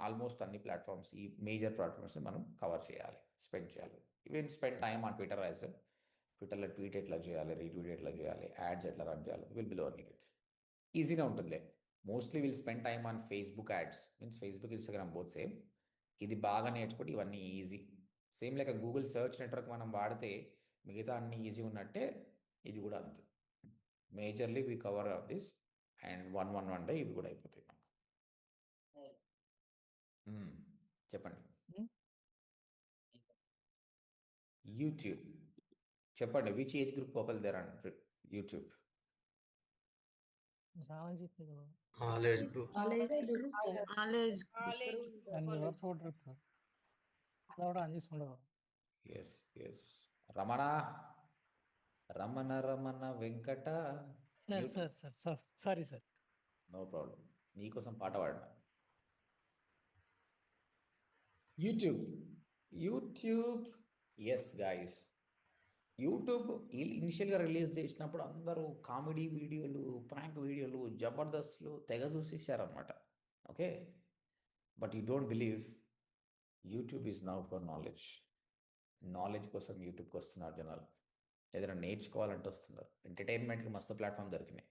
ఆల్మోస్ట్ అన్ని ప్లాట్ఫామ్స్, ఈ మేజర్ ప్లాట్ఫామ్స్ని మనం కవర్ చేయాలి, స్పెండ్ చేయాలి. Even spend time on Twitter as well. ట్విట్టర్లో ట్వీట్ ఎట్లా చేయాలి, రీట్వీట్ ఎట్లా చేయాలి, యాడ్స్ ఎట్లా రన్ చేయాలి, విల్ బి లర్నింగ్ ఇట్. ఈజీగా ఉంటుందిలే. Mostly will spend time on Facebook ads, means Facebook Instagram both same. ఇది బాగా నేర్చుకుంటే ఇవన్నీ easy. Same like Google search network మనం వాడితే మిగతా అన్ని ఈజీ ఉన్నట్టే ఇది కూడా అంతే. Majorly we cover of this and one day ఇవి కూడా అయిపోతాయి మనకు. చెప్పండి. యూట్యూబ్ చెప్పండి. Which age group people there on YouTube? All age group. ఎవరు చూడరు ఇప్పుడు అలా కూడా ఆన్ చేసుకుంటారు. Yes yes. Ramana Ramana Ramana Venkata. Sir sorry sir. No problem. నీకోసం పాట పాడినా. YouTube yes guys. యూట్యూబ్ ఇనిషియల్గా రిలీజ్ చేసినప్పుడు అందరూ కామెడీ వీడియోలు, ప్రాంక్ వీడియోలు, జబర్దస్త్లు తెగ చూసేసారనమాట. Okay, but you don't believe YouTube is now for knowledge. Knowledge కోసం యూట్యూబ్కి వస్తున్నారు జనాలు. ఏదైనా నేర్చుకోవాలంటే వస్తున్నారు. ఎంటర్టైన్మెంట్కి మస్తు ప్లాట్ఫామ్ దొరికినాయి.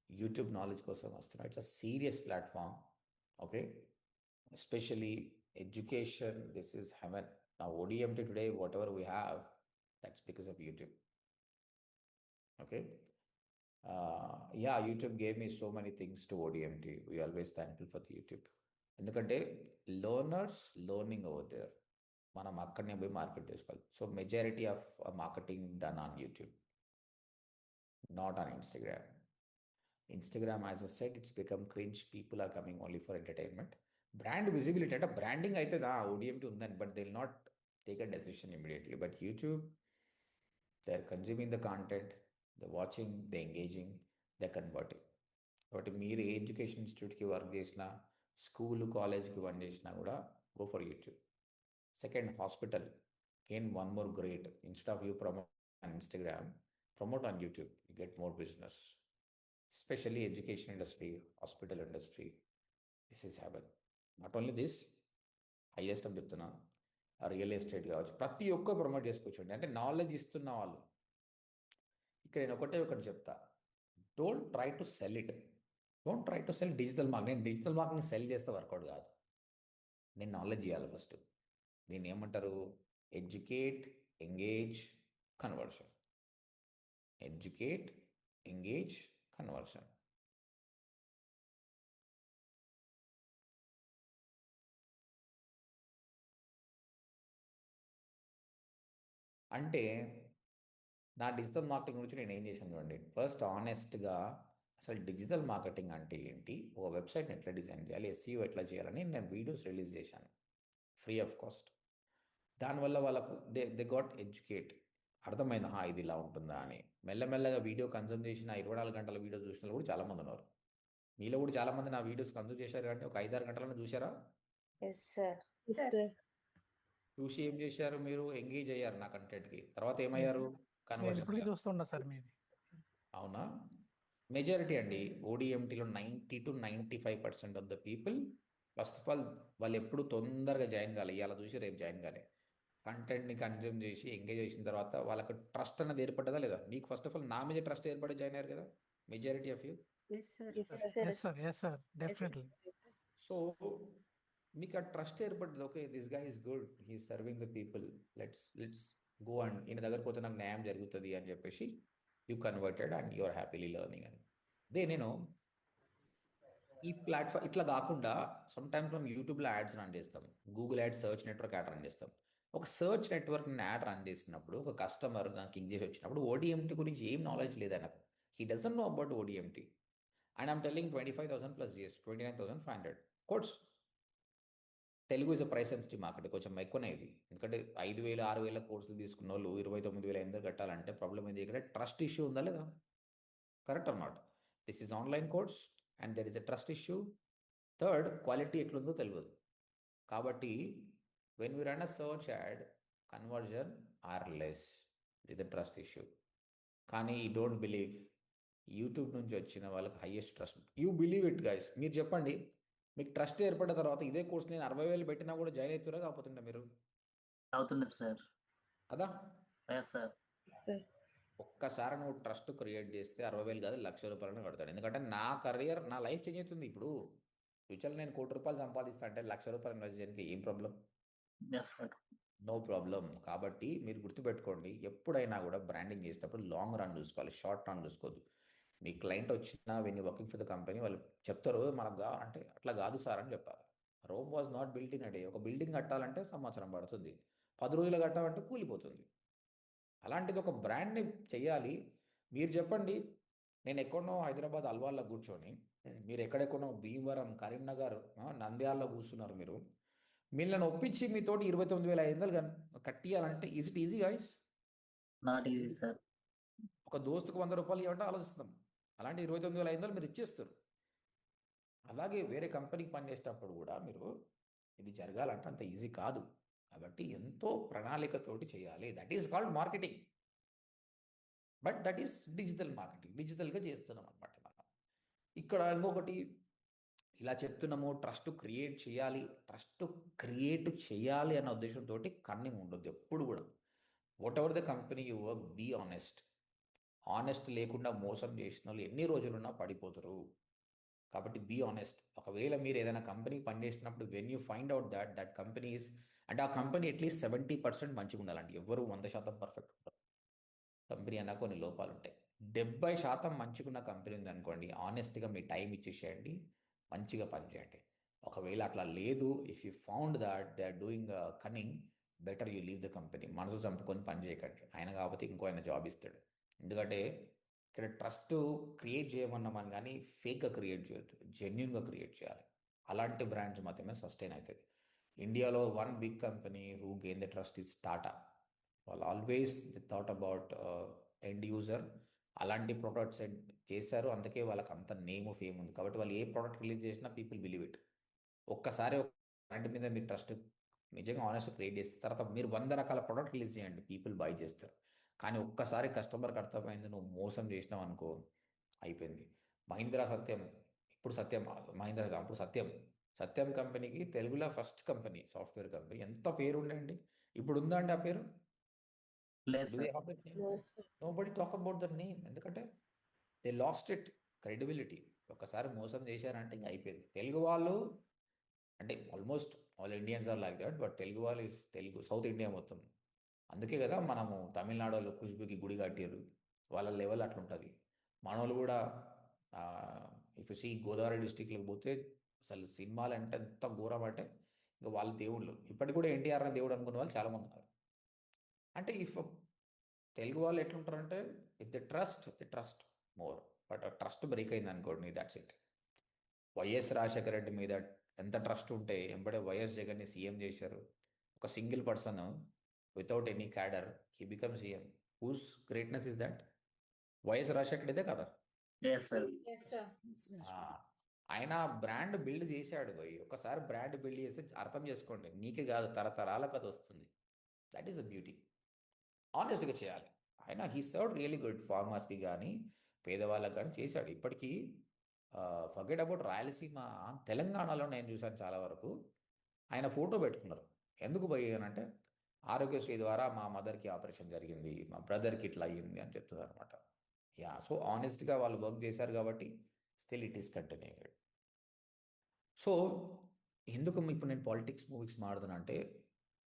యూట్యూబ్ నాలెడ్జ్ కోసం వస్తున్నారు. It's a serious platform. Okay, especially education, this is heaven. Now ODMT today, whatever we have, that's because of YouTube. Okay. Yeah, YouTube gave me so many things to ODMT. We always thankful for the YouTube. ఎందుకంటే learners learning over there. మనం అక్కడనే పోయి market చేసుకోవాలి. So majority of marketing done on YouTube, not on Instagram. Instagram, as I said, it's become cringe. People are coming only for entertainment. Brand visibility అంటే branding అయితే ODMT ఉందని, but they will not take a decision immediately. But YouTube, they are consuming the content, they watching, they engaging, they converting. కాబట్టి మీరు ఏ education ఇన్స్టిట్యూట్కి work చేసినా, school కాలేజ్కి work చేసినా కూడా go for YouTube. Second, hospital. Again, one more great. Instead of you promote on Instagram, promote on YouTube. You get more business. Especially education industry, hospital industry. This is heaven. Not only this, highest అని చెప్తున్నా, real estate కావచ్చు, ప్రతి ఒక్క promote చేసుకోవచ్చు. అంటే knowledge ఇస్తున్న వాళ్ళు. ఇక్కడ నేను ఒకటి చెప్తా, don't try to sell it. Don't try to cell digital marketing. నేను డిజిటల్ మార్కెటింగ్ సెల్ చేస్తే వర్కౌట్ కాదు. నేను నాలెడ్జ్ ఇవ్వాలి ఫస్ట్. దీన్ని ఏమంటారు? Educate, engage, conversion. Educate, engage, conversion. అంటే నా డిజిటల్ మార్కెటింగ్ గురించి నేను ఏం చేశాను చూడండి. ఫస్ట్ ఆనెస్ట్గా అసలు డిజిటల్ మార్కెటింగ్ అంటే ఏంటి, ఒక వెబ్సైట్ని ఎట్లా డిజైన్ చేయాలి, SEO ఎట్లా చేయాలని నేను వీడియోస్ రిలీజ్ చేశాను ఫ్రీ ఆఫ్ కాస్ట్. దానివల్ల వాళ్ళకు దే గాట్ ఎడ్యుకేట్. అర్థమైంది, ఇది ఇలా ఉంటుందా అని. మెల్లమెల్లగా వీడియో కన్సూమ్ చేసిన 24 గంటల వీడియో చూసిన వాళ్ళు కూడా చాలామంది ఉన్నారు. మీలో కూడా చాలామంది నా వీడియోస్ కన్సూమ్ చేశారు. కానీ ఒక 5-6 గంటలను చూసారా? చూసి ఏం చేశారు? మీరు ఎంగేజ్ అయ్యారు నా కంటెంట్కి. తర్వాత ఏమయ్యారు? కన్వర్షన్. చూస్తున్నా సార్ మీది. అవునా? మెజారిటీ అండి ODMTలో 90 to 95% of the people, first of all వాళ్ళు ఎప్పుడు తొందరగా జాయిన్ కాలే. ఇవాళ చూసి రేపు జాయిన్ కాలే. కంటెంట్ని కన్జ్యూమ్ చేసి ఎంగేజ్ చేసిన తర్వాత వాళ్ళకు ట్రస్ట్ అన్నది ఏర్పడ్డదా లేదా? మీకు ఫస్ట్ ఆఫ్ ఆల్ నా మీద ట్రస్ట్ ఏర్పడి జాయిన్ అయ్యారు కదా majority of you. Definitely. So మీకు ఆ ట్రస్ట్ ఏర్పడ్డది. Okay, this guy is good, he serving the people, let's go and ఈయన దగ్గరకు పోతే నాకు న్యాయం జరుగుతుంది అని చెప్పేసి you converted and you are happily learning అని. నేను ఈ ప్లాట్ఫామ్ ఇట్లా కాకుండా సమ్ టైమ్స్ మనం యూట్యూబ్లో యాడ్స్ రన్ చేస్తాం, Google ads, search network ad run చేస్తాం. ఒక సర్చ్ నెట్వర్క్ యాడ్ రన్ చేసినప్పుడు ఒక కస్టమర్ నాకు క్లిక్ చేసి వచ్చినప్పుడు ODMT గురించి ఏం నాలెడ్జ్ లేదు ఆయనకు. He doesn't know about ODMT and I'm telling 25,000 plus GST, 29,500 course. Telugu is a price sensitive market, కొంచెం ఎక్కువనే ఇది. ఎందుకంటే 5,000, 6,000 కోర్సులు తీసుకున్న వాళ్ళు 29,500 కట్టాలంటే ప్రాబ్లం ఏంది? ఇక్కడ ట్రస్ట్ ఇష్యూ ఉందా లేదా? Correct or not? This is online course and there is a trust issue. Third, quality ఎట్లుందో తెలియదు. కాబట్టి when we run a search ad, conversion are less. ఇది ట్రస్ట్ ఇష్యూ. కానీ యూ డోంట్ బిలీవ్, యూట్యూబ్ నుంచి వచ్చిన వాళ్ళకి highest trust. You believe it guys. మీరు చెప్పండి, మీకు ట్రస్ట్ ఏర్పడిన తర్వాత ఇదే కోర్స్ నేను 60,000 పెట్టినా కూడా జాయిన్ అవుతారా కాకపోతుండే మీరు? అవుతున్నారు సార్. కదా? Yes sir. ఒక్కసారి నువ్వు ట్రస్ట్ క్రియేట్ చేస్తే 60,000 కాదు 1,00,000 కడతాడు. ఎందుకంటే నా కెరియర్ నా లైఫ్ చేంజ్ అవుతుంది. ఇప్పుడు ఫ్యూచర్లో నేను ₹1,00,00,000 సంపాదిస్తా అంటే ₹1,00,000 ఇన్వెస్ట్ చేయడానికి ఏం problem? Yes sir. No problem. కాబట్టి మీరు గుర్తుపెట్టుకోండి, ఎప్పుడైనా కూడా బ్రాండింగ్ చేసేటప్పుడు లాంగ్ రన్ చూసుకోవాలి, షార్ట్ రన్ చూసుకోవద్దు. మీ క్లయింట్ వచ్చినా when you working for the company వాళ్ళు చెప్తారు మనకు అంటే అట్లా కాదు సార్ అని చెప్పాలి. Rome was not built in a day. ఒక బిల్డింగ్ కట్టాలంటే సంవత్సరం పడుతుంది, 10 రోజులు కట్టాలంటే కూలిపోతుంది. అలాంటిది ఒక బ్రాండ్ని చెయ్యాలి. మీరు చెప్పండి, నేను ఎక్కడనో హైదరాబాద్ అల్వాల్లో కూర్చొని, మీరు ఎక్కడెక్కడో భీమవరం, కరీంనగర్, నంద్యాలలో కూర్చున్నారు. మీరు వీళ్ళని ఒప్పించి మీతోటి 29,500 కట్టియాలంటే is it easy guys? Not easy sir. ఒక దోస్తుకు ₹100 ఇవ్వంటే ఆలోచిస్తాం, అలాంటి 29,500 మీరు ఇచ్చేస్తారు. అలాగే వేరే కంపెనీకి పనిచేసేటప్పుడు కూడా మీరు ఇది జరగాలంటే అంత ఈజీ కాదు. కాబట్టి ఎంతో ప్రణాళికతోటి చేయాలి. That is called marketing. But that is digital marketing. డిజిటల్గా చేస్తున్నాం అనమాట మనం. ఇక్కడ ఇంకొకటి ఇలా చెప్తున్నాము, ట్రస్ట్ క్రియేట్ చేయాలి. ట్రస్ట్ క్రియేట్ చేయాలి అన్న ఉద్దేశంతో కన్నింగ్ ఉండొద్దు ఎప్పుడు కూడా. Whatever the company you work, be honest. Honest లేకుండా మోసం చేసిన వాళ్ళు ఎన్ని రోజులున్నా పడిపోతారు. కాబట్టి బీ ఆనెస్ట్. ఒకవేళ మీరు ఏదైనా కంపెనీకి పనిచేసినప్పుడు when you find out that company is, అంటే ఆ కంపెనీ అట్లీస్ట్ 70% మంచిగా ఉండాలంటే, ఎవరు 100% పర్ఫెక్ట్ ఉంటారు. కంపెనీ అన్నా కొన్ని లోపాలు ఉంటాయి. 70% మంచిగా ఉన్న కంపెనీ ఉంది అనుకోండి, ఆనెస్ట్గా మీ టైం ఇచ్చేసేయండి, మంచిగా పనిచేయండి. ఒకవేళ అట్లా లేదు, if you found that they are doing cunning, better you leave the company. మనసు చంపుకొని పని చేయకండి. ఆయన కాబట్టి ఇంకో ఆయన జాబ్ ఇస్తాడు. ఎందుకంటే ఇక్కడ ట్రస్ట్ క్రియేట్ చేయమన్నామని కానీ ఫేక్గా క్రియేట్ చేయొద్దు, జెన్యున్గా క్రియేట్ చేయాలి. అలాంటి బ్రాండ్స్ మాత్రమే సస్టైన్ అవుతుంది. ఇండియాలో one big company who gain the trust is Tata. వాళ్ళు always thought about end user. అలాంటి ప్రొడక్ట్స్ చేశారు, అందుకే వాళ్ళకి అంత నేమ్ ఫేమ్ ఉంది. కాబట్టి వాళ్ళు ఏ ప్రోడక్ట్ రిలీజ్ చేసినా పీపుల్ బిలీవ్ ఇట్. ఒక్కసారి ఒక బ్రాండ్ మీద మీరు ట్రస్ట్ నిజంగా ఆనెస్ట్ క్రియేట్ చేస్తే తర్వాత మీరు 100 రకాల ప్రోడక్ట్ రిలీజ్ చేయండి, పీపుల్ బై చేస్తారు. కానీ ఒక్కసారి కస్టమర్కి అర్థమైంది నువ్వు మోసం చేసినావు అనుకో, అయిపోయింది. మహీంద్రా సత్యం, ఇప్పుడు సత్యం, మహీంద్రా అప్పుడు సత్యం. సత్యం కంపెనీకి తెలుగులో ఫస్ట్ కంపెనీ, సాఫ్ట్వేర్ కంపెనీ. ఎంత పేరు ఉండండి. ఇప్పుడు ఉందా అండి ఆ పేరు? లేదు Do they sir. have that name? Nobody talk about the name. ఎందుకంటే దే లాస్ట్ ఇట్ క్రెడిబిలిటీ. ఒకసారి మోసం చేశారంటే ఇంకా అయిపోయింది. తెలుగు వాళ్ళు అంటే almost all Indians are like that, but Telugu వాళ్ళు తెలుగు సౌత్ ఇండియా మొత్తం. అందుకే కదా మనము తమిళనాడు వాళ్ళు ఖుష్బుకి గుడి కట్టారు. వాళ్ళ లెవెల్ అట్లుంటుంది. మన వాళ్ళు కూడా ఇఫ్ సీ గోదావరి డిస్టిక్లోకి పోతే అసలు సినిమాలు అంటే ఎంత ఘోరం అంటే ఇంకా వాళ్ళ దేవుళ్ళు. ఇప్పటికి కూడా ఎన్టీఆర్ అనే దేవుడు అనుకునే వాళ్ళు చాలామంది ఉన్నారు. అంటే ఇఫ్ తెలుగు వాళ్ళు ఎట్లుంటారంటే if the trust more. But ఆ ట్రస్ట్ బ్రేక్ అయింది అనుకోండి, దాట్స్ ఇట్. వైఎస్ రాజశేఖర రెడ్డి మీద ఎంత ట్రస్ట్ ఉంటే ఎంబడే వైఎస్ జగన్ని సీఎం చేశారు. ఒక single person without any cadre he become CM. Whose greatness is that? YS Rajasekhara రెడ్డిదే కదా. Yes sir. Yes sir. ఆయన బ్రాండ్ బిల్డ్ చేశాడు. ఒకసారి బ్రాండ్ బిల్డ్ చేస్తే అర్థం చేసుకోండి, నీకే కాదు తరతరాలకు అది వస్తుంది. That is the beauty. ఆనెస్ట్గా చేయాలి. ఆయన హీ సర్వ్డ్ రియలీ గుడ్. ఫార్మర్స్కి కానీ పేదవాళ్ళకి కానీ చేశాడు. ఇప్పటికీ ఫర్గెట్ అబౌట్ రాయలసీమ, తెలంగాణలో నేను చూశాను చాలా వరకు ఆయన ఫోటో పెట్టుకున్నారు. ఎందుకు పోయానంటే ఆరోగ్యశ్రీ ద్వారా మా మదర్కి ఆపరేషన్ జరిగింది, మా బ్రదర్కి ఇట్లా అయ్యింది అని చెప్తున్నారు అనమాట. యా, సో ఆనెస్ట్గా వాళ్ళు వర్క్ చేశారు కాబట్టి still it is continued. So ఎందుకు ఇప్పుడు నేను పాలిటిక్స్ మూవీస్ మాడుతున్నా అంటే,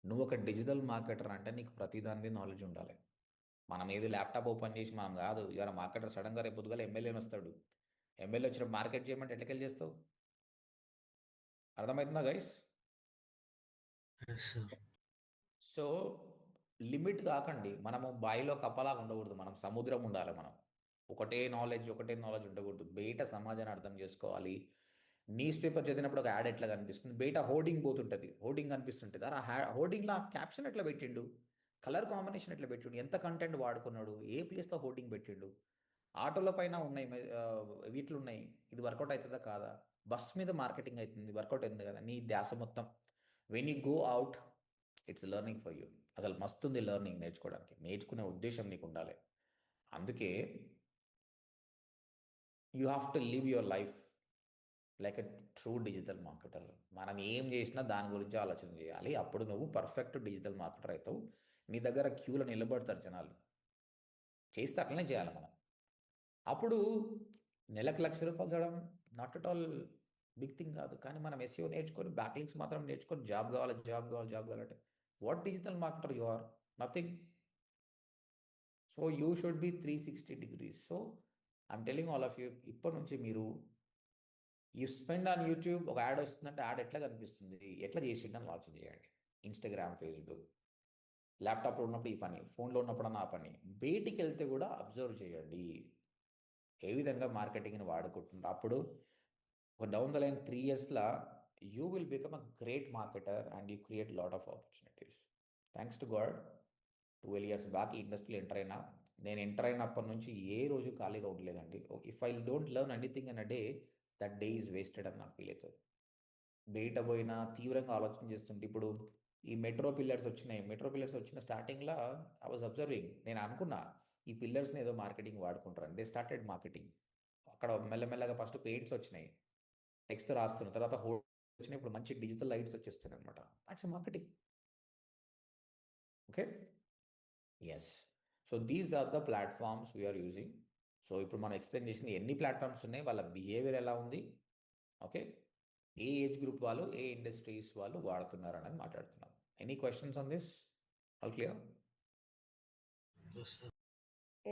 నువ్వు ఒక డిజిటల్ మార్కెటర్ అంటే నీకు ప్రతి దాని మీద నాలెడ్జ్ ఉండాలి. మనం ఏది ల్యాప్టాప్ ఓపెన్ చేసి మనం కాదు, ఇవాళ మార్కెటర్ సడన్గా రేపు పొద్దుగాల ఎమ్మెల్యేని వస్తాడు. ఎమ్మెల్యే వచ్చినప్పుడు మార్కెట్ చేయమంటే ఎట్లకెళ్ళి చేస్తావు? అర్థమవుతుందా guys? Yes sir. So limit కాకండి. మనము బాయిలో కప్పలాగా ఉండకూడదు, మనం సముద్రం ఉండాలి. మనం ఒకటే నాలెడ్జ్ ఉండకూడదు. బయట సమాజాన్ని అర్థం చేసుకోవాలి. న్యూస్ పేపర్ చదివినప్పుడు ఒక యాడ్ ఎట్లా కనిపిస్తుంది, బయట హోర్డింగ్ పోతుంటుంది, హోర్డింగ్ కనిపిస్తుంటుంది. ఆ హోర్డింగ్లో క్యాప్షన్ ఎట్లా పెట్టిండు, కలర్ కాంబినేషన్ ఎట్లా పెట్టిండు, ఎంత కంటెంట్ వాడుకున్నాడు, ఏ ప్లేస్లో హోర్డింగ్ పెట్టిండు, ఆటోల పైన ఉన్నాయి, వీటిలో ఉన్నాయి, ఇది వర్కౌట్ అవుతుందా కాదా, బస్ మీద మార్కెటింగ్ అవుతుంది, వర్కౌట్ అవుతుంది కదా. నీ ధ్యాస మొత్తం when you go out it's learning for you. అసలు మస్తుంది లెర్నింగ్, నేర్చుకోవడానికి. నేర్చుకునే ఉద్దేశం నీకు ఉండాలి. అందుకే you have to live your life like a true digital marketer. మనం ఏం చేసినా దాని గురించి ఆలోచన చేయాలి. అప్పుడు నువ్వు పర్ఫెక్ట్ డిజిటల్ మార్కెటర్ అవుతావు. నీ దగ్గర క్యూలో నిలబడతారు జనాలు. చేస్తే అట్లనే చేయాలి మనం. అప్పుడు నెలకు ₹1,00,000 చదవడం not at all big thing కాదు. కానీ మనం ఎస్ఈఓ నేర్చుకొని బ్యాక్లింక్స్ మాత్రం నేర్చుకొని జాబ్ కావాలంటే what digital marketer you are? Nothing. So you should be 360 degrees. So I'm telling all of you, ఇప్పటి నుంచి మీరు యూ స్పెండ్ ఆన్ యూట్యూబ్, ఒక యాడ్ వస్తుందంటే యాడ్ ఎట్లా కనిపిస్తుంది, ఎట్లా చేసిండని ఆలోచన చేయండి. ఇన్స్టాగ్రామ్, ఫేస్బుక్, ల్యాప్టాప్లో ఉన్నప్పుడు ఈ పని, ఫోన్లో ఉన్నప్పుడు ఆ పని, బయటికి వెళ్తే కూడా అబ్జర్వ్ చేయండి ఏ విధంగా మార్కెటింగ్ని వాడుకుంటున్నారు. అప్పుడు ఒక డౌన్ ద లైన్ 3 yearsలో you will become a great marketer and you create lot of opportunities. Thanks to god 12 years back ఈ ఇండస్ట్రీలో ఎంటర్ అయినా. నేను ఎంటర్ అయినప్పటి నుంచి ఏ రోజు ఖాళీగా ఉండలేదండి. If I don't learn anything in a day, that day is wasted అని నాకు ఫీల్ అవుతుంది. బయట పోయినా తీవ్రంగా ఆలోచన చేస్తుంటే, ఇప్పుడు ఈ మెట్రో పిల్లర్స్ వచ్చిన స్టార్టింగ్లో ఐ వాజ్ అబ్జర్వింగ్. నేను అనుకున్నా ఈ పిల్లర్స్ని ఏదో మార్కెటింగ్ వాడుకుంటారని. They started marketing. అక్కడ మెల్లమెల్లగా ఫస్ట్ పెయింట్స్ వచ్చినాయి, టెక్స్ట్ రాస్తున్న తర్వాత హోల్ వచ్చినాయి, ఇప్పుడు మంచి డిజిటల్ లైట్స్ వచ్చేస్తున్నాయి అనమాట. That's marketing. Okay, yes. So these are the platforms we're using. So ఇప్పుడు మనం ఎక్స్ప్లెయిన్ చేసిన ఎన్ని ప్లాట్ఫామ్స్ ఉన్నాయి, వాళ్ళ బిహేవియర్ ఎలా ఉంది, ఓకే, ఏ ఏజ్ గ్రూప్ వాళ్ళు, ఏ ఇండస్ట్రీస్ వాళ్ళు వాడుతున్నారు అనేది మాట్లాడుతున్నాం. Any questions on this? All clear? Yes, sir.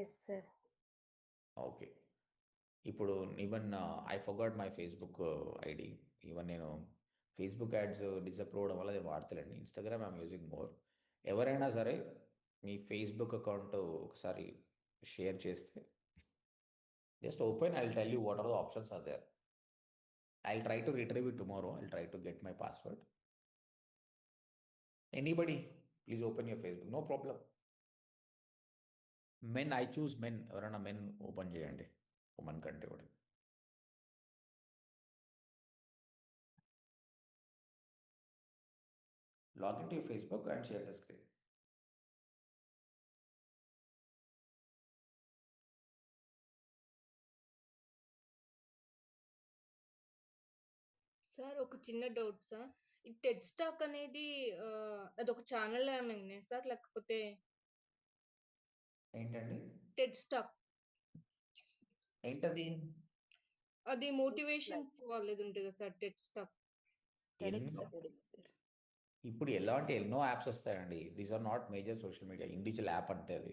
Yes sir. Okay. ఇప్పుడు even I forgot my Facebook ID. Even నేను ఫేస్బుక్ యాడ్స్ డిసప్రూవ్ అవ్వడం వల్ల నేను వాడతలేండి. Instagram I'm using more. ఎవరైనా సరే మీ ఫేస్బుక్ అకౌంట్ ఒకసారి షేర్ చేస్తే just open, I will tell you what are the options are there. I will try to retrieve it tomorrow. I will try to get my password. Anybody please open your Facebook, no problem. Men, I choose men. ఎవరైనా men open చేయండి, women కంటే కూడా. Log into your Facebook and share the screen. Sir ఒక చిన్న doubt sir. ఈ Ted stock అనేది అదొక channel ఏమైనా సార్, లేకపోతే ఏంటండి టెడ్ స్టాక్ ఏంటది? అది మోటివేషన్స్ వాళ్ళది ఉంటుంది కదా సార్, టెడ్ స్టాక్. ఇప్పుడు ఎలాంటి ఎన్నో యాప్స్ వస్తాయండి. These are not major social media. Individual app అంటే అది.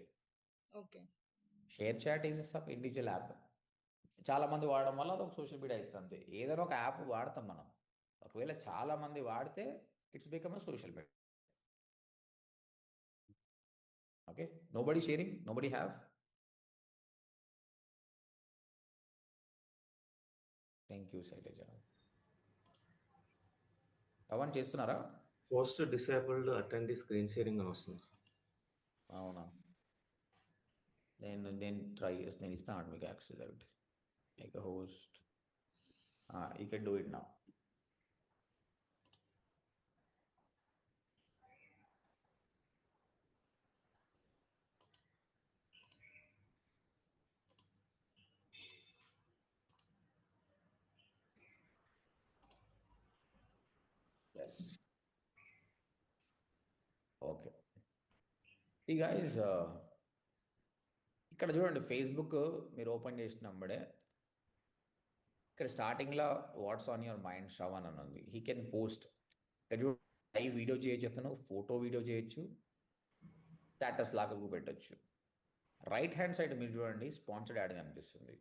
Okay. ShareChat is sub individual app. చాలా మంది వాడడం వల్ల అదొక సోషల్ మీడియా అవుతుంది అంతే. ఏదైనా ఒక యాప్ వాడతాం మనం, ఒకవేళ చాలా మంది వాడితే it's become a social media. Okay, nobody sharing, nobody have. Thank you Shailaja. అవన్నీ చేస్తున్నారా? Host disabled attendee screen sharing అని వస్తుంది. అవునా, నేను ఇస్తాను మీకు access. That like a host. You can do it now. Yes. Okay. ఈ గైస్ ఇక్కడ చూడండి, ఫేస్బుక్ మీరు ఓపెన్ చేసినప్పుడే ఇక్కడ స్టార్టింగ్లో what's on your mind Shravan అని ఉంది. He can post. ఇక్కడ చూడండి, లైవ్ వీడియో చేయొచ్చు, అతను ఫోటో వీడియో చేయొచ్చు, స్టేటస్ లాగా పెట్టచ్చు. రైట్ హ్యాండ్ సైడ్ మీరు చూడండి, స్పాన్సర్డ్ యాడ్ కనిపిస్తుంది.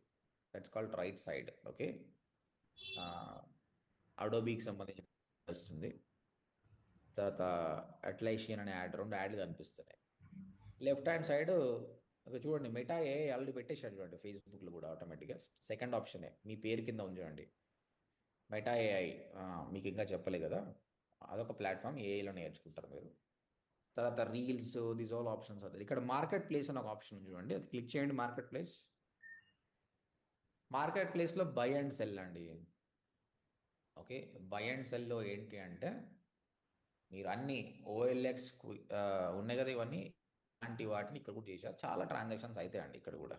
That's called right side. Okay, అడోబీకి సంబంధించిన వస్తుంది. తర్వాత అట్లైషియన్ అనే యాడ్, 2 యాడ్లు కనిపిస్తున్నాయి. లెఫ్ట్ హ్యాండ్ సైడ్ చూడండి, మెటా ఏఐ ఆల్రెడీ పెట్టేశాడు చూడండి ఫేస్బుక్లో కూడా ఆటోమేటిక్గా. సెకండ్ ఆప్షనే మీ పేరు కింద ఉంది చూడండి, మెటా ఏఐ. మీకు ఇంకా చెప్పలే కదా, అదొక ప్లాట్ఫామ్, ఏఐలో నేర్చుకుంటారు మీరు. తర్వాత రీల్స్, దీస్ ఆల్ ఆప్షన్స్ అవుతుంది. ఇక్కడ మార్కెట్ ప్లేస్ అని ఒక ఆప్షన్ చూడండి, అది క్లిక్ చేయండి. Market place. మార్కెట్ ప్లేస్లో బై అండ్ సెల్ అండి. ఓకే, బై అండ్ సెల్లో ఏంటి అంటే మీరు అన్ని OLX ఉన్నాయి కదా, ఇవన్నీ అలాంటి వాటిని ఇక్కడ కూడా చేశారు. చాలా ట్రాన్సాక్షన్స్ అయితే అండి ఇక్కడ కూడా.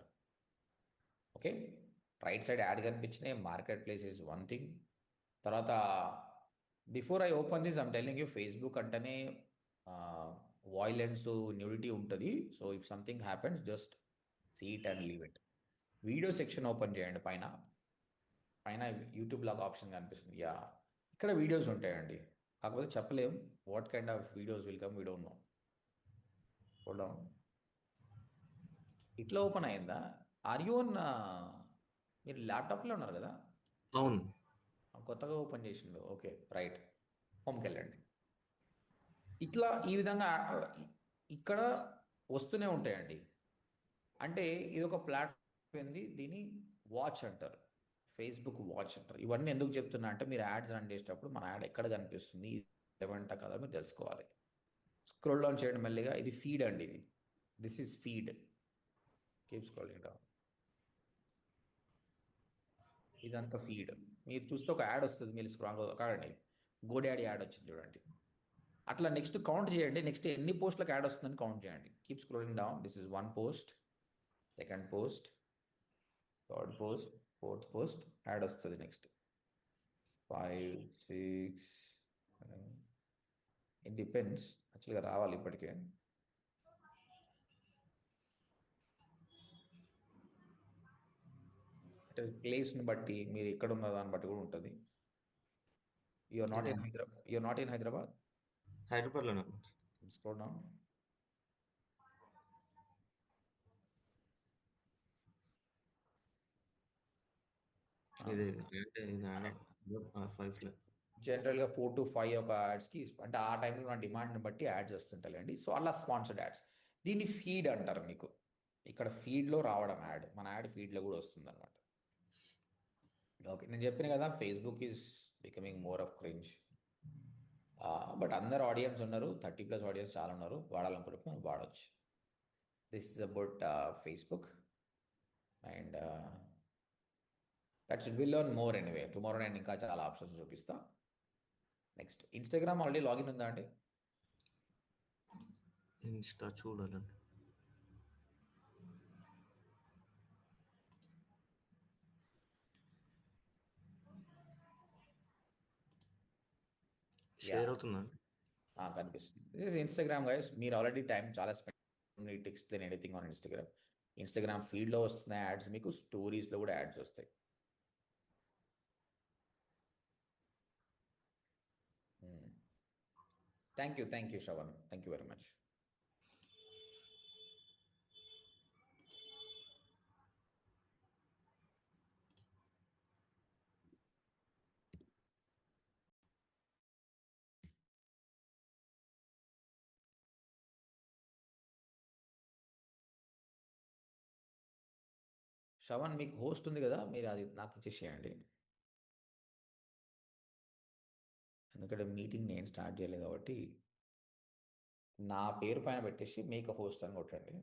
ఓకే, రైట్ సైడ్ యాడ్ కనిపించినాయి. Market place is one thing. తర్వాత before I open this I'm telling you, Facebook అంటేనే వాయిలెన్స్, న్యూడిటీ ఉంటుంది. So if something happens, just see it and leave it. Video section open చేయండి. పైన పైన YouTube లాగా option కనిపిస్తుంది. Yeah, ఇక్కడ videos ఉంటాయండి. కాకపోతే చెప్పలేం what kind of videos will come, we don't know. Hold on, ఇట్లా ఓపెన్ అయిందా? ఆర్ యూ ఆన్, మీరు ల్యాప్టాప్లో ఉన్నారు కదా? అవును. కొత్తగా ఓపెన్ చేసిండు. Okay, right. హోమ్కి వెళ్ళండి. ఇట్లా ఈ విధంగా ఇక్కడ వస్తూనే ఉంటాయండి. అంటే ఇది ఒక ప్లాట్ఫామ్ ఉంది, దీన్ని వాచ్ అంటారు, ఫేస్బుక్ వాచ్ అంటారు. ఇవన్నీ ఎందుకు చెప్తున్నా అంటే మీరు యాడ్స్ రన్ చేసేటప్పుడు మన యాడ్ ఎక్కడ కనిపిస్తుంది, ఏమంట కదా మీరు తెలుసుకోవాలి. స్క్రోల్ డౌన్ చేయండి మెల్లిగా. ఇది ఫీడ్ అండి, ఇది this is feed. Keep scrolling down. ఇదంతా ఫీడ్. మీరు చూస్తే ఒక యాడ్ వస్తుంది, మీరు స్క్రాంగ్ కాదండి, గోడాడీ యాడ్ వచ్చింది చూడండి. అట్లా నెక్స్ట్ కౌంట్ చేయండి. నెక్స్ట్ ఎన్ని పోస్ట్లకు యాడ్ వస్తుందని కౌంట్ చేయండి. Keep scrolling down. This is 1 post, second post, third post, fourth post, ad వస్తుంది. Next 5, 6, it depends. యాక్చువల్గా రావాలి ఇప్పటికే. అంటే ప్లేస్ని బట్టి, మీరు ఎక్కడ ఉన్న దాన్ని బట్టి కూడా ఉంటుంది. You're not in Hyderabad, you're not in Hyderabad. హైదరాబాద్లోనే. Scroll down. ఇది అంటే 5 జనరల్గా 4 to 5 ఒక యాడ్స్కి, అంటే ఆ టైంలో నా డిమాండ్ని బట్టి యాడ్స్ వస్తుంటాయండి. సో అలా స్పాన్సర్డ్ యాడ్స్, దీన్ని ఫీడ్ అంటారు. మీకు ఇక్కడ ఫీడ్లో రావడం యాడ్, మన యాడ్ ఫీడ్లో కూడా వస్తుంది అనమాట. ఓకే, నేను చెప్పిన కదా Facebook is becoming more of cringe. But అందరు ఆడియన్స్ ఉన్నారు, 30+ ఆడియన్స్ చాలా ఉన్నారు. వాడాలనుకుంటే మనం వాడవచ్చు. This is about Facebook and that's it. Will learn more anyway. Tomorrow నేను ఇంకా చాలా ఆప్షన్స్ చూపిస్తా. నెక్స్ట్, ఇన్స్టాగ్రామ్ ఆల్రెడీ లాగిన్ ఉందా అండి? ఇన్స్టా చూడాలండి. షేర్ అవుతుందండి. కనిపిస్తుంది. This is Instagram guys. మీరు ఆల్రెడీ టైం చాలా spend, it explain anything on Instagram. Instagram ఫీడ్లో వస్తున్నాయి యాడ్స్, మీకు స్టోరీస్లో కూడా యాడ్స్ వస్తాయి. Thank you Shravan, thank you very much. Shravan, మీకు హోస్ట్ ఉంది కదా, మీరు అది నాకు ఇచ్చేసేయండి. ఎందుకంటే మీటింగ్ నేను స్టార్ట్ చేయలేదు కాబట్టి నా పేరు పైన పెట్టేసి మేక్ హోస్ట్ అని కొట్టండి.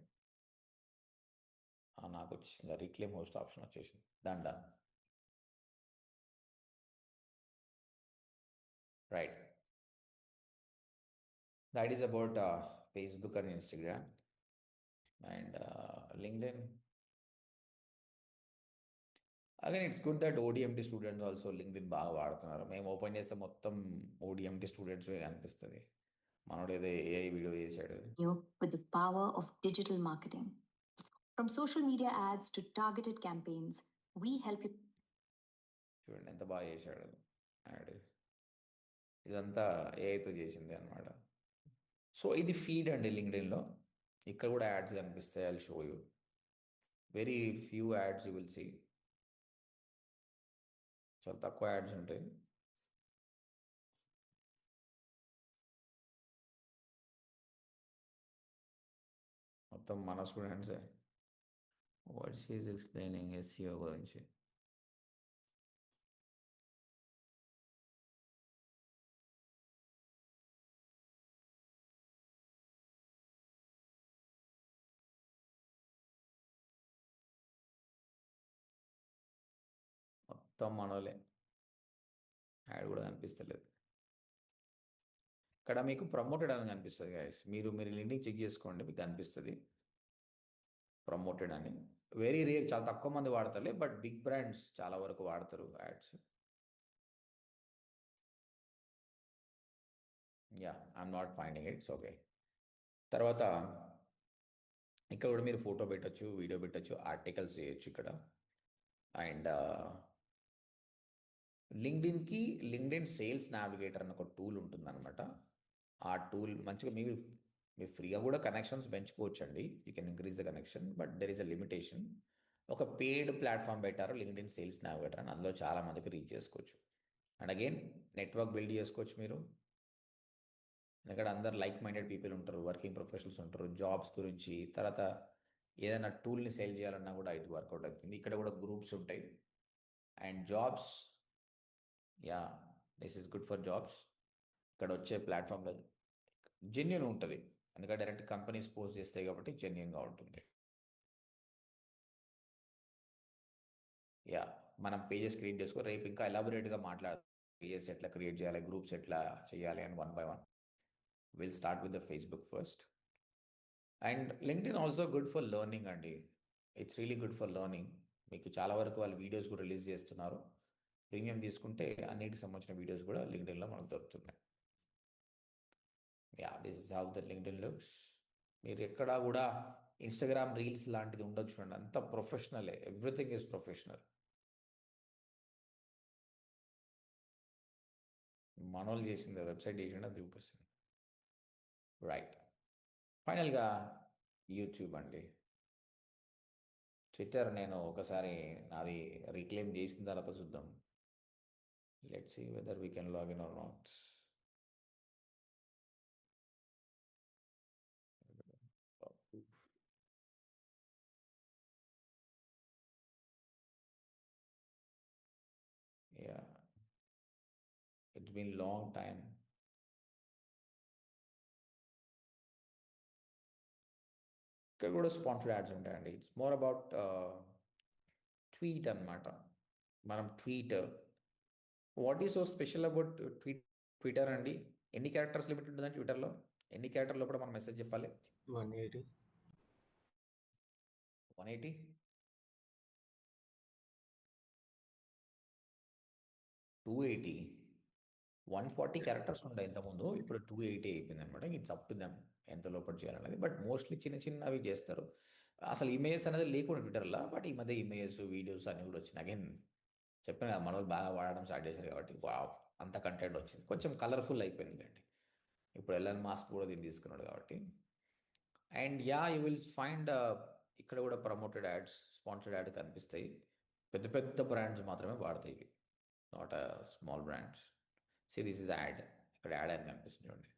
నాకు వచ్చేసింది, రీక్లెయిమ్ హోస్ట్ ఆప్షన్ వచ్చేసింది. Done. Right. That is about Facebook and Instagram and LinkedIn. Again it's good that ODMT students also LinkedIn బాగా వాడుతున్నారు. మేము ఓపెన్ చేస్తే మొత్తం ODMT స్టూడెంట్స్ కనిపిస్తుంది. మనోడు ఏదో AI వీడియో చేశాడు. With the power of digital marketing. From social media ads to targeted campaigns, we help you. చూడండి ఎంత బాగా చేశాడు యాడ్. ఇదంతా ఏఐతో చేసింది అనమాట. సో ఇది ఫీడ్ అండి లింక్డ్ఇన్లో. ఇక్కడ కూడా యాడ్స్ కనిపిస్తాయి. I will show you. Very few ads you will see. చాలా తక్కువ యాడ్స్ ఉంటాయి. మొత్తం మన స్టూడెంట్సే. వాట్ షీఈస్ ఎక్స్ప్లెయినింగ్ SEO గురించి. మొత్తం మనోలే. యాడ్ కూడా కనిపిస్తలేదు. ఇక్కడ మీకు ప్రమోటెడ్ అని కనిపిస్తుంది గైస్. మీరు లింక్ చెక్ చేసుకోండి, మీకు కనిపిస్తుంది ప్రమోటెడ్ అని. వెరీ రేర్, చాలా తక్కువ మంది వాడతారులే, బట్ బిగ్ బ్రాండ్స్ చాలా వరకు వాడతారు ads. I'm not finding it's okay. తర్వాత ఇక్కడ కూడా మీరు ఫోటో పెట్టచ్చు, వీడియో పెట్టచ్చు, ఆర్టికల్స్ చేయొచ్చు ఇక్కడ. అండ్ లింక్డ్ఇన్ సేల్స్ నావిగేటర్ అని ఒక టూల్ ఉంటుందన్నమాట. ఆ టూల్ మంచిగా మీరు ఫ్రీగా కూడా కనెక్షన్స్ పెంచుకోవచ్చు అండి. You can increase the connection, but there is a limitation. ఒక పెయిడ్ ప్లాట్ఫామ్ పెట్టారు లింక్డ్ఇన్ సేల్స్ నావిగేటర్ అని, అందులో చాలా మందికి రీచ్ చేసుకోవచ్చు. అండ్ అగైన్ నెట్వర్క్ బిల్డ్ చేసుకోవచ్చు మీరు. ఎందుకంటే అందరు లైక్ మైండెడ్ పీపుల్ ఉంటారు, వర్కింగ్ ప్రొఫెషనల్స్ ఉంటారు, జాబ్స్ గురించి. తర్వాత ఏదైనా టూల్ని సేల్ చేయాలన్నా కూడా ఇది వర్కౌట్ అవుతుంది. ఇక్కడ కూడా గ్రూప్స్ ఉంటాయి. And jobs, yeah this is good for jobs. ఇక్కడ వచ్చే ప్లాట్ఫామ్లో జెన్యున్ ఉంటుంది, ఎందుకంటే డైరెక్ట్ కంపెనీస్ పోస్ట్ చేస్తాయి కాబట్టి జెన్యున్గా ఉంటుంది. యా మనం పేజెస్ క్రియేట్ చేసుకో, రేపు ఇంకా ఎలాబొరేట్గా మాట్లాడతాం పేజెస్ ఎట్లా క్రియేట్ చేయాలి, గ్రూప్స్ ఎట్లా చేయాలి అని 1 by 1. Will start with the Facebook first. And LinkedIn also good for learning అండి. It's really good for learning. మీకు చాలా వరకు వాళ్ళు వీడియోస్ కూడా రిలీజ్ చేస్తున్నారు. ప్రీమియం తీసుకుంటే అన్నిటికి సంబంధించిన వీడియోస్ కూడా లింక్డ్ఇన్లో మనకు దొరుకుతున్నాయి. Yeah this is how the LinkedIn looks. మీరు ఎక్కడా కూడా ఇన్స్టాగ్రామ్ రీల్స్ లాంటిది ఉండొచ్చు చూడండి, అంత ప్రొఫెషనలే, ఎవ్రీథింగ్ ఈజ్ ప్రొఫెషనల్. మనోళ్ళు చేసింది వెబ్సైట్ చేసింది అది చూపిస్తుంది. రైట్. ఫైనల్గా యూట్యూబ్ అండి. ట్విట్టర్ నేను ఒకసారి నాది రీక్లెయిమ్ చేసిన తర్వాత చూద్దాం. Let's see whether we can login or not. Yeah, it's been long time. ఇక్కడ కూడా స్పాన్సర్డ్ యాడ్స్ ఉంటాయండి. ఇట్స్ మోర్ అబౌట్ ట్వీట్ అన్నమాట. మనం tweet, what is so special about Twitter అండి? ఎన్ని క్యారెక్టర్స్ లిమిట్ ఉంటుందండి ట్విట్టర్లో? ఎన్ని క్యారెక్టర్ లోపల మనం మెసేజ్ చెప్పాలి? 180. 180. 280. 140 క్యారెక్టర్స్ ఉండే ఇంతకుముందు, ఇప్పుడు 280 అయిపోయింది అనమాట. ఇట్స్ అప్ టు దెమ్ ఎంత లోపల చేయాలనేది. బట్ మోస్ట్లీ చిన్న చిన్నవి చేస్తారు. అసలు ఇమేజెస్ అనేది లేకుండా ట్విట్టర్లో, బట్ ఈ మధ్య ఇమేజెస్, వీడియోస్ అన్నీ కూడా వచ్చినాయి. అగైన్ చెప్పాను కదా, మన వాళ్ళు బాగా వాడడం స్టార్ట్ చేశారు కాబట్టి వావ్ అంత కంటెంట్ వచ్చింది. కొంచెం కలర్ఫుల్ అయిపోయింది అండి. ఇప్పుడు ఎలాన్ మాస్క్ కూడా దీన్ని తీసుకున్నాడు కాబట్టి. And yeah you will find ఇక్కడ కూడా ప్రమోటెడ్ యాడ్స్, స్పాన్సర్డ్ యాడ్ కనిపిస్తాయి. పెద్ద పెద్ద బ్రాండ్స్ మాత్రమే వాడతాయి ఇవి, not small brands. See this is add. ఇక్కడ యాడ్ అని కనిపిస్తుంది చూడండి,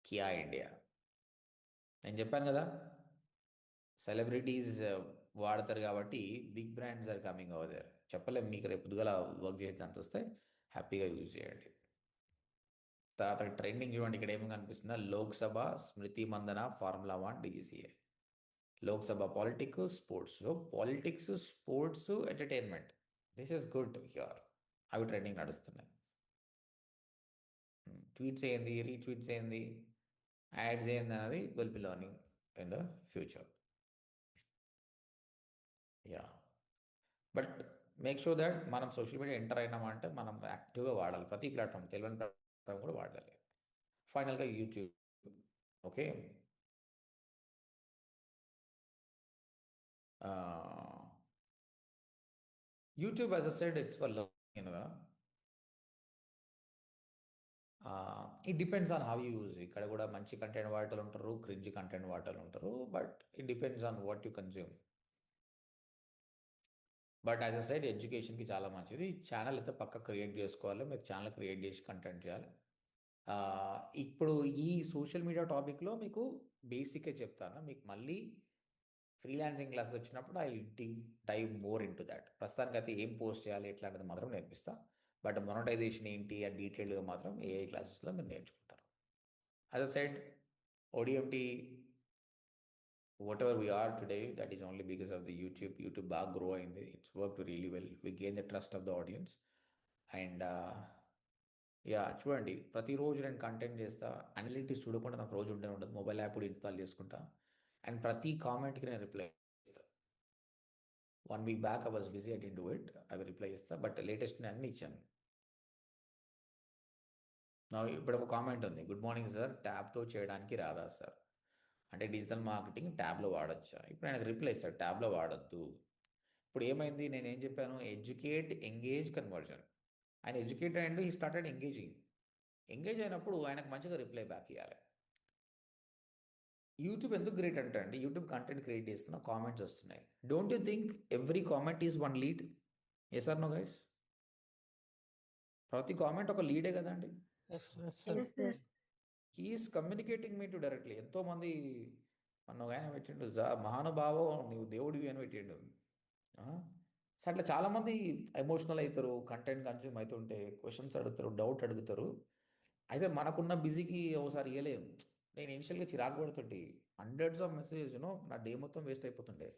కియా ఇండియా. నేను చెప్పాను కదా సెలబ్రిటీస్ వాడతారు కాబట్టి big brands are coming over there. చెప్పలేము, మీకు రేపు పొద్దుగల వర్క్ చేసి అంత వస్తే హ్యాపీగా యూజ్ చేయండి. తర్వాత ట్రెండింగ్ చూడండి, ఇక్కడ ఏమి కనిపిస్తుందా? Lok Sabha, Smriti Mandhana, formula 1, DGCA. Lok Sabha politics, sports. So politics, sports, entertainment, this is good here. అవి ట్రెండింగ్ నడుస్తున్నాయి. ట్వీట్స్ ఏంది, రీట్వీట్స్ ఏంది, యాడ్స్ ఏంది అనేది will be learning in the future. Ya but make sure that మనం సోషల్ మీడియా ఎంటర్ అయినామంటే మనం యాక్టివ్గా వాడాలి. ప్రతి ప్లాట్ఫామ్, తెలియని ప్లాట్ఫామ్ కూడా వాడాలి. ఫైనల్గా YouTube. Okay, YouTube as a said it's for learning. It depends on how you use. ఇక్కడ కూడా మంచి కంటెంట్ వాడేటోళ్ళు ఉంటారు, క్రింజ్ కంటెంట్ వాడేటోళ్ళు ఉంటారు. But it depends on what you consume. But as a side ఎడ్యుకేషన్కి చాలా మంచిది. ఛానల్ అయితే పక్క క్రియేట్ చేసుకోవాలి. మీరు ఛానల్ క్రియేట్ చేసి కంటెంట్ చేయాలి. ఇప్పుడు ఈ సోషల్ మీడియా టాపిక్లో మీకు బేసిక్గా చెప్తాను. మీకు మళ్ళీ ఫ్రీలాన్సింగ్ క్లాసెస్ వచ్చినప్పుడు I dive more into that. ప్రస్తుతానికి అయితే ఏం పోస్ట్ చేయాలి ఎట్లాంటిది మాత్రం నేర్పిస్తా. బట్ మొనటైజేషన్ ఏంటి ఆ డీటెయిల్గా మాత్రం ఏఐ క్లాసెస్లో మీరు నేర్చుకుంటారు. As a side ODMT whatever we are today, that is only because of the YouTube బాగా గ్రో అయింది. It's work really well. We gain the trust of the audience. And yeah చూడండి, ప్రతిరోజు నేను కంటెంట్ చేస్తా. Analytics చూడకుండా నాకు రోజు ఉంటేనే ఉండదు. మొబైల్ యాప్ కూడా ఇన్స్టాల్ చేసుకుంటా. అండ్ ప్రతి కామెంట్కి నేను రిప్లై చేస్తాను. 1 week back I was busy, I didn't do it. అవి రిప్లై చేస్తా. బట్ లేటెస్ట్ నేను అన్ని ఇచ్చాను. ఇప్పుడు ఒక కామెంట్ ఉంది, గుడ్ మార్నింగ్ సార్, ట్యాబ్తో చేయడానికి రాదా సార్ అంటే డిజిటల్ మార్కెటింగ్ ట్యాబ్లో వాడచ్చా? ఇప్పుడు ఆయనకు రిప్లై ఇస్తాడు, ట్యాబ్లో వాడొద్దు. ఇప్పుడు ఏమైంది, నేను ఏం చెప్పాను, ఎడ్యుకేట్, ఎంగేజ్, కన్వర్జన్. ఆయన educate and he started engage అయినప్పుడు ఆయనకు మంచిగా రిప్లై బ్యాక్ ఇవ్వాలి. యూట్యూబ్ ఎందుకు గ్రేట్ అంటే అండి, యూట్యూబ్ కంటెంట్ క్రియేట్ చేస్తున్న కామెంట్స్ వస్తున్నాయి. Don't you think every comment is one lead? Yes or no guys? ప్రతి కామెంట్ ఒక లీడే కదండి. Yes sir. Yes, sir. He's communicating me to directly. ఎంతోమంది మొన్న ఒక ఆయన పెట్టిండు, మహానుభావో నీవు దేవుడివి అని పెట్టిండు. సో అట్లా చాలామంది ఎమోషనల్ అవుతారు, కంటెంట్ కన్స్యూమ్ అవుతుంటే క్వశ్చన్స్ అడుగుతారు, డౌట్ అడుగుతారు. అయితే మనకున్న బిజీకి ఒకసారి ఇవ్వలేము. నేను ఇనిషియల్గా చిరాకు పడుతుంటే హండ్రెడ్స్ ఆఫ్ మెసేజెస్ నా డే మొత్తం వేస్ట్ అయిపోతుండే.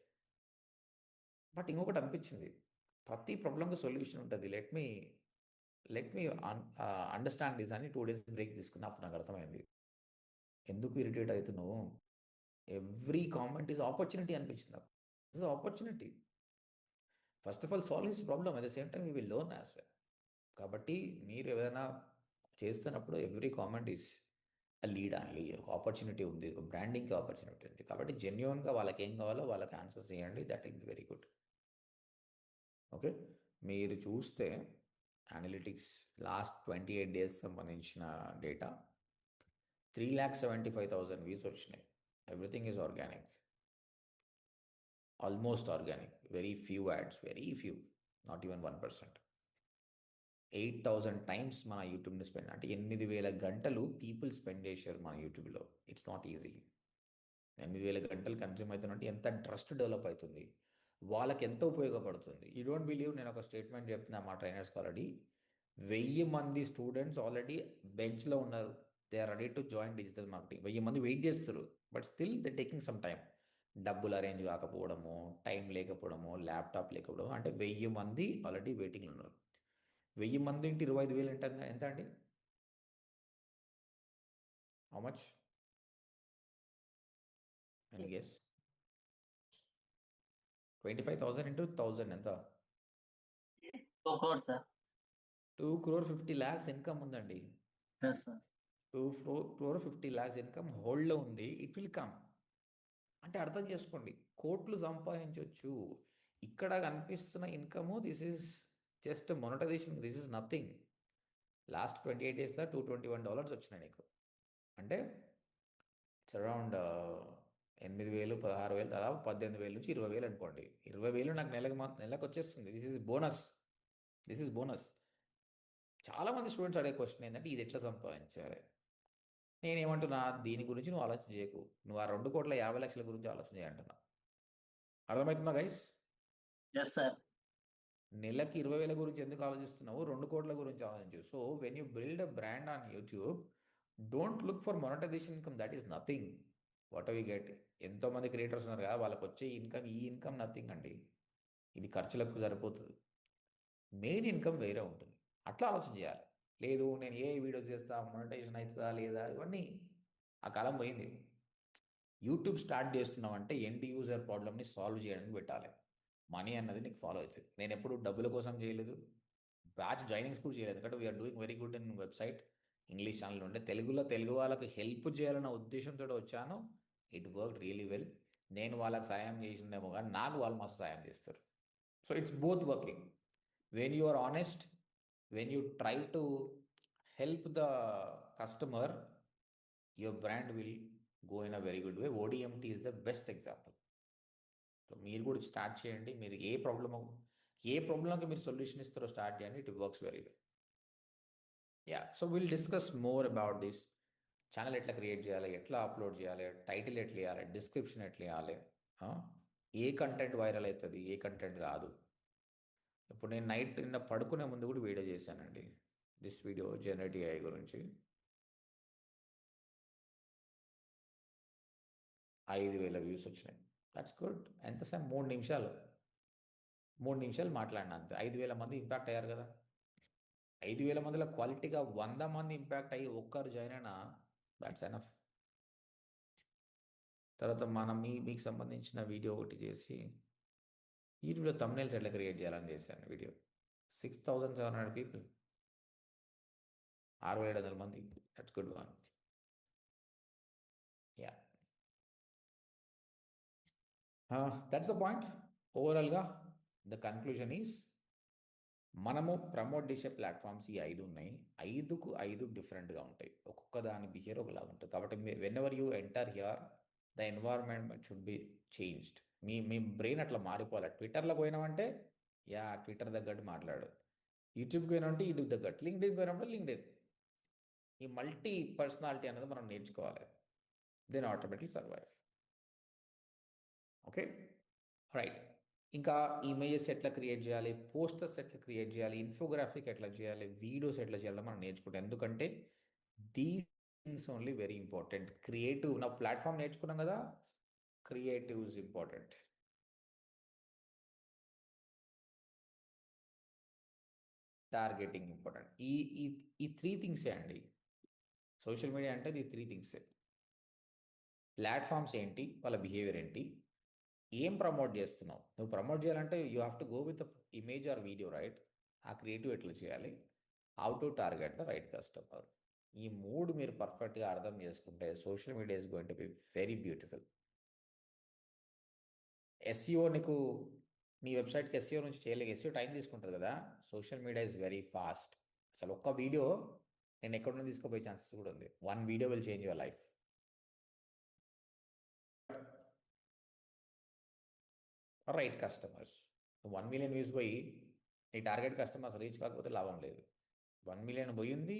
బట్ ఇంకొకటి అనిపించింది, ప్రతి ప్రాబ్లంకి సొల్యూషన్ ఉంటుంది. లెట్ మీ అండర్స్టాండ్ దిస్ అని 2 days బ్రేక్ తీసుకున్నప్పుడు నాకు అర్థమైంది ఎందుకు ఇరిటేట్ అవుతున్నావు. ఎవ్రీ కామెంట్ ఈజ్ ఆపర్చునిటీ అనిపించింది నాకు. Is opportunity. First of all solve his problem, at the same time we will learn as well. కాబట్టి మీరు ఏదైనా చేస్తున్నప్పుడు ఎవ్రీ కామెంట్ ఈజ్ లీడ్ అన్లీ. ఒక ఆపర్చునిటీ ఉంది, ఒక బ్రాండింగ్కి ఆపర్చునిటీ ఉంది. కాబట్టి జెన్యున్గా వాళ్ళకి ఏం కావాలో వాళ్ళకి ఆన్సర్స్ చేయండి. That will be very good. Okay, మీరు చూస్తే అనలిటిక్స్ లాస్ట్ 28 days సంబంధించిన డేటా 3,75,000 వ్యూస్ వచ్చినాయి. Everything is organic, almost organic. Very few ads, very few, not even 1%. 8,000 times మన యూట్యూబ్ని స్పెండ్, అంటే 8,000 గంటలు పీపుల్ స్పెండ్ చేశారు మన యూట్యూబ్లో. It's not easy. 8,000 గంటలు కన్జ్యూమ్ అవుతున్నట్టు ఎంత ట్రస్ట్ డెవలప్ అవుతుంది, వాళ్ళకి ఎంత ఉపయోగపడుతుంది. యూ డోంట్ బిలీవ్, నేను ఒక స్టేట్మెంట్ చెప్తున్నా మా ట్రైనర్స్కి ఆల్రెడీ 1000 మంది స్టూడెంట్స్ ఆల్రెడీ బెంచ్లో ఉన్నారు. They are ready to join digital marketing. 1000 మంది వెయిట్ చేస్తారు, but still they taking some time. డబ్బులు అరేంజ్ కాకపోవడము, టైం లేకపోవడము, ల్యాప్టాప్ లేకపోవడము, అంటే 1000 మంది ఆల్రెడీ వెయిటింగ్లో ఉన్నారు. 1000 మంది ఇంటి 25,000 ఎంత అండి? How much? Any guess? 25,000 into 1000 ఎంత? 2 crore, sir. 2,50,00,000 ఇన్కమ్ ఉందండి. Yes, sir. 2,50,00,000 ఇన్కమ్ హోల్డ్లో ఉంది. It will come. అంటే అర్థం చేసుకోండి, కోట్లు సంపాదించవచ్చు. ఇక్కడ కనిపిస్తున్న income, this is just monetization, this is nothing. Last 28 daysలో $221 వచ్చినాయి నీకు. అంటే ఇట్స్ అరౌండ్ 8,000, 16,000, దాదాపు 18,000 నుంచి 20,000 అనుకోండి. 20,000 నాకు నెలకు వచ్చేస్తుంది. This is bonus. చాలామంది స్టూడెంట్స్ అడిగే క్వశ్చన్ ఏంటంటే, ఇది ఎట్లా సంపాదించాలి? నేనేమంటున్నా, దీని గురించి నువ్వు ఆలోచన చేయకు, నువ్వు ఆ 2,50,00,000 గురించి ఆలోచన చేయంటున్నా. అర్థమవుతుందా గైస్? Yes, sir. నెలకి 20,000 గురించి ఎందుకు ఆలోచిస్తున్నావు? 2 కోట్ల గురించి ఆలోచించు. So when you build a brand on YouTube, don't look for monetization income, that is nothing. What we get, ఎంతోమంది క్రియేటర్స్ ఉన్నారు కదా, వాళ్ళకి వచ్చే ఈ ఇన్కమ్ నథింగ్ అండి. ఇది ఖర్చులకు సరిపోతుంది. మెయిన్ ఇన్కమ్ వేరే ఉంటుంది. అట్లా ఆలోచన చేయాలి. లేదు నేను ఏ వీడియోస్ చేస్తా, మొనటైజేషన్ అవుతుందా లేదా, ఇవన్నీ ఆ కాలం పోయింది. యూట్యూబ్ స్టార్ట్ చేస్తున్నామంటే ఎండ్ యూజర్ ప్రాబ్లమ్ని సాల్వ్ చేయడానికి పెట్టాలి. మనీ అన్నది నీకు ఫాలో అవుతుంది. నేను ఎప్పుడు డబ్బుల కోసం చేయలేదు, బ్యాచ్ జాయినింగ్స్ కూడా చేయలేదు. ఎందుకంటే we're doing very good in website, English channel ఉండే తెలుగు వాళ్ళకి హెల్ప్ చేయాలన్న ఉద్దేశంతో వచ్చాను. It work really well. నేను వాళ్ళకి సాయం చేసిందేమో కానీ నాకు వాళ్ళు మస్తు సాయం చేస్తారు. So it's both working. When you are honest, when you try to help the customer, your brand will go in a very good way. ODMT is the best example. So మీరు కూడా స్టార్ట్ చేయండి. మీరు ఏ ప్రాబ్లంకి మీరు solution ఇస్తారో start చేయండి. It works very well. Yeah, so will discuss more about this. Channel ఎట్లా create చేయాలి, ఎట్లా అప్లోడ్ చేయాలి, టైటిల్ ఎట్లా ఇవ్వాలి, డిస్క్రిప్షన్ ఎట్లా ఇవ్వాలి, ఏ కంటెంట్ వైరల్ అవుతుంది, ఏ కంటెంట్ కాదు. ఇప్పుడు నేను నిన్న పడుకునే ముందు కూడా వీడియో చేశానండి. దిస్ వీడియో జనరేటివ్ AI గురించి 5,000 వ్యూస్ వచ్చినాయి. That's good. ఎంతసేపు 3 నిమిషాలు మాట్లాడినా అంతే. 5,000 మంది ఇంపాక్ట్ అయ్యారు కదా. 5,000 మందిలో క్వాలిటీగా 100 మంది ఇంపాక్ట్ అయ్యి ఒక్కరు జాయిన్ అయినా దాట్స్ ఎనఫ్. తర్వాత మీకు సంబంధించిన వీడియో ఒకటి చేసి యూట్యూబ్లో థంబ్నెయిల్స్ ఎట్లా క్రియేట్ చేయాలని చేశాను వీడియో. 6,700 people, 6,700 మంది. That's good one. Yeah. That's the point. ఓవరాల్గా ద కన్క్లూజన్ ఈస్ మనము ప్రమోట్ చేసే ప్లాట్ఫామ్స్ ఈ 5 ఉన్నాయి. 5కు 5 డిఫరెంట్గా ఉంటాయి. ఒక్కొక్క దాని బిహేవియర్ ఒకలాగా ఉంటుంది. కాబట్టి whenever you enter here the environment should be changed. మీ బ్రెయిన్ అట్లా మారిపోవాలి. ట్విట్టర్లో పోయినామంటే ట్విట్టర్ తగ్గట్టు మాట్లాడు, యూట్యూబ్కి పోయినామంటే యూట్యూబ్ తగ్గట్టు, లింక్డ్ఇన్ పోయినామంటే లింక్డ్ఇన్. ఈ మల్టీ పర్సనాలిటీ అనేది మనం నేర్చుకోవాలి. Then automatic survive. Okay right. ఇంకా ఇమేజెస్ ఎట్లా క్రియేట్ చేయాలి, పోస్టర్స్ ఎట్లా క్రియేట్ చేయాలి, ఇన్ఫోగ్రాఫిక్ ఎట్లా చేయాలి, వీడియోస్ ఎట్లా చేయాలో మనం నేర్చుకుంటాం. ఎందుకంటే these things only very important. Creative నా ప్లాట్ఫామ్ నేర్చుకున్నాం కదా, creative is important. Targeting important. ఈ 3 థింగ్సే అండి. సోషల్ మీడియా అంటే ఈ 3 థింగ్సే. ప్లాట్ఫామ్స్ ఏంటి, వాళ్ళ బిహేవియర్ ఏంటి, ఏం ప్రమోట్ చేస్తున్నావు. నువ్వు ప్రమోట్ చేయాలంటే you have to go with image or video, right? ఆ క్రియేటివ్ ఎట్లా చేయాలి, how to target the right customer. ఈ 3 మీరు పర్ఫెక్ట్గా అర్థం చేసుకుంటే social media is going to be very beautiful. SEO నీకు నీ వెబ్సైట్కి ఎస్ఈఓ నుంచి చేయలేదు, ఎస్ఈఓ టైం తీసుకుంటుంది కదా. Social media is very fast. అసలు ఒక్క వీడియో నేను ఎక్కడి నుంచి తీసుకుపోయే ఛాన్సెస్ కూడా ఉంది. 1 video will change your life. Right customers. 1 million views పోయి నీ టార్గెట్ కస్టమర్స్ రీచ్ కాకపోతే లాభం లేదు. 1 మిలియన్ పోయింది,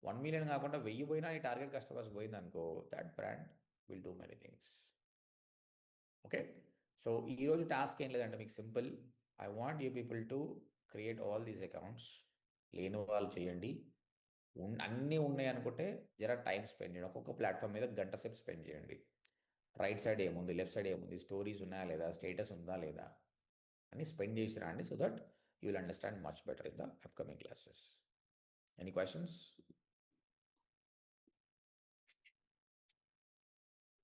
1 మిలియన్ కాకుండా 1000 పోయినా నీ టార్గెట్ కస్టమర్స్ పోయింది అనుకో, that brand will do many things. Okay, so ఈరోజు టాస్క్ ఏం లేదంటే మీకు simple. I want you people to create all these accounts. లేని వాళ్ళు చేయండి. అన్నీ ఉన్నాయి అనుకుంటే జర టైం స్పెండ్ చేయండి. ఒక్కొక్క ప్లాట్ఫామ్ మీద గంట సేపు స్పెండ్ చేయండి. రైట్ సైడ్ ఏముంది, లెఫ్ట్ సైడ్ ఏముంది, స్టోరీస్ ఉన్నాయా లేదా, స్టేటస్ ఉందా లేదా అని స్పెండ్ చేసి రండి. So that you will understand much better in the upcoming classes. Any questions?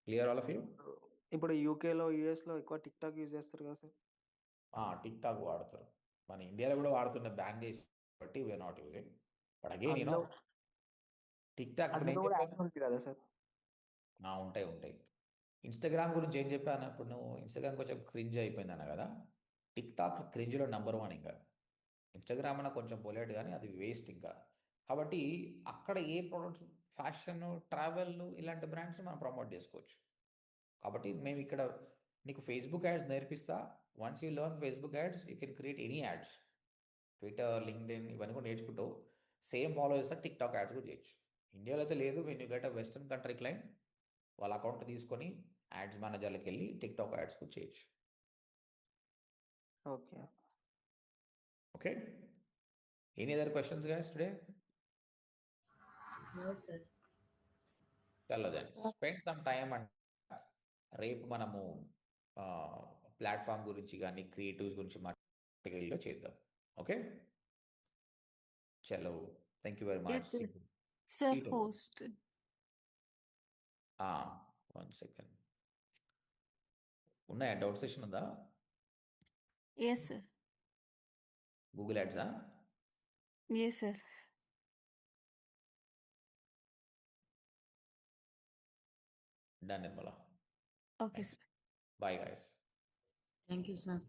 Clear all of you? ఇప్పుడు యూకేలో యూఎస్లో ఎక్కువ టిక్ టాక్ యూజ్ చేస్తారు కదా సార్. టిక్ టాక్ వాడతారు. మన ఇండియాలో కూడా వాడుతున్న, బ్యాన్ చేసి బట్టి we're not using. But again you know TikTok అందులో కూడా యాడ్స్ ఉంటాయి కదా సార్. ఉంటాయి. ఇన్స్టాగ్రామ్ గురించి ఏం చెప్పాను ఇప్పుడు? నువ్వు ఇన్స్టాగ్రామ్ కొంచెం క్రింజ్ అయిపోయింది అన్న కదా. టిక్ టాక్ క్రింజ్లో నెంబర్ 1. ఇంకా ఇన్స్టాగ్రామ్ అన్న కొంచెం పొలైట్, కానీ అది వేస్ట్ ఇంకా. కాబట్టి అక్కడ ఏ ప్రోడక్ట్స్, ఫ్యాషన్, ట్రావెల్ ఇలాంటి బ్రాండ్స్ మనం ప్రమోట్ చేసుకోవచ్చు. కాబట్టి మేము ఇక్కడ నీకు ఫేస్బుక్ యాడ్స్ నేర్పిస్తా. Once you learn Facebook ads you can create any ads. Twitter, LinkedIn ఇవన్నీ కూడా నేర్చుకుంటూ సేమ్ ఫాలో చేస్తా టిక్ టాక్ యాడ్స్ కూడా చేయొచ్చు. ఇండియాలో అయితే లేదు. When you get a western country client, వాళ్ళ అకౌంట్ తీసుకొని యాడ్స్ మేనేజర్లకు వెళ్ళి టిక్ టాక్ యాడ్స్ కూడా చేయొచ్చు. Okay. Okay, any other questions guys today? No, sir. చలో then spend some time. And రేపు మనము ప్లాట్ఫామ్ గురించి కానీ క్రియేటివ్స్ గురించి మాట్లాడలో చేద్దాం. ఓకే, చలో, thank you very much. Sir, host. 1 second. ఉన్నాయా? డౌట్ సెషన్ ఉందా? Yes, sir. గూగుల్ యాడ్సా? Yes, sir. Done Nirmala. Okay, sir. Bye guys. Thank you, sir.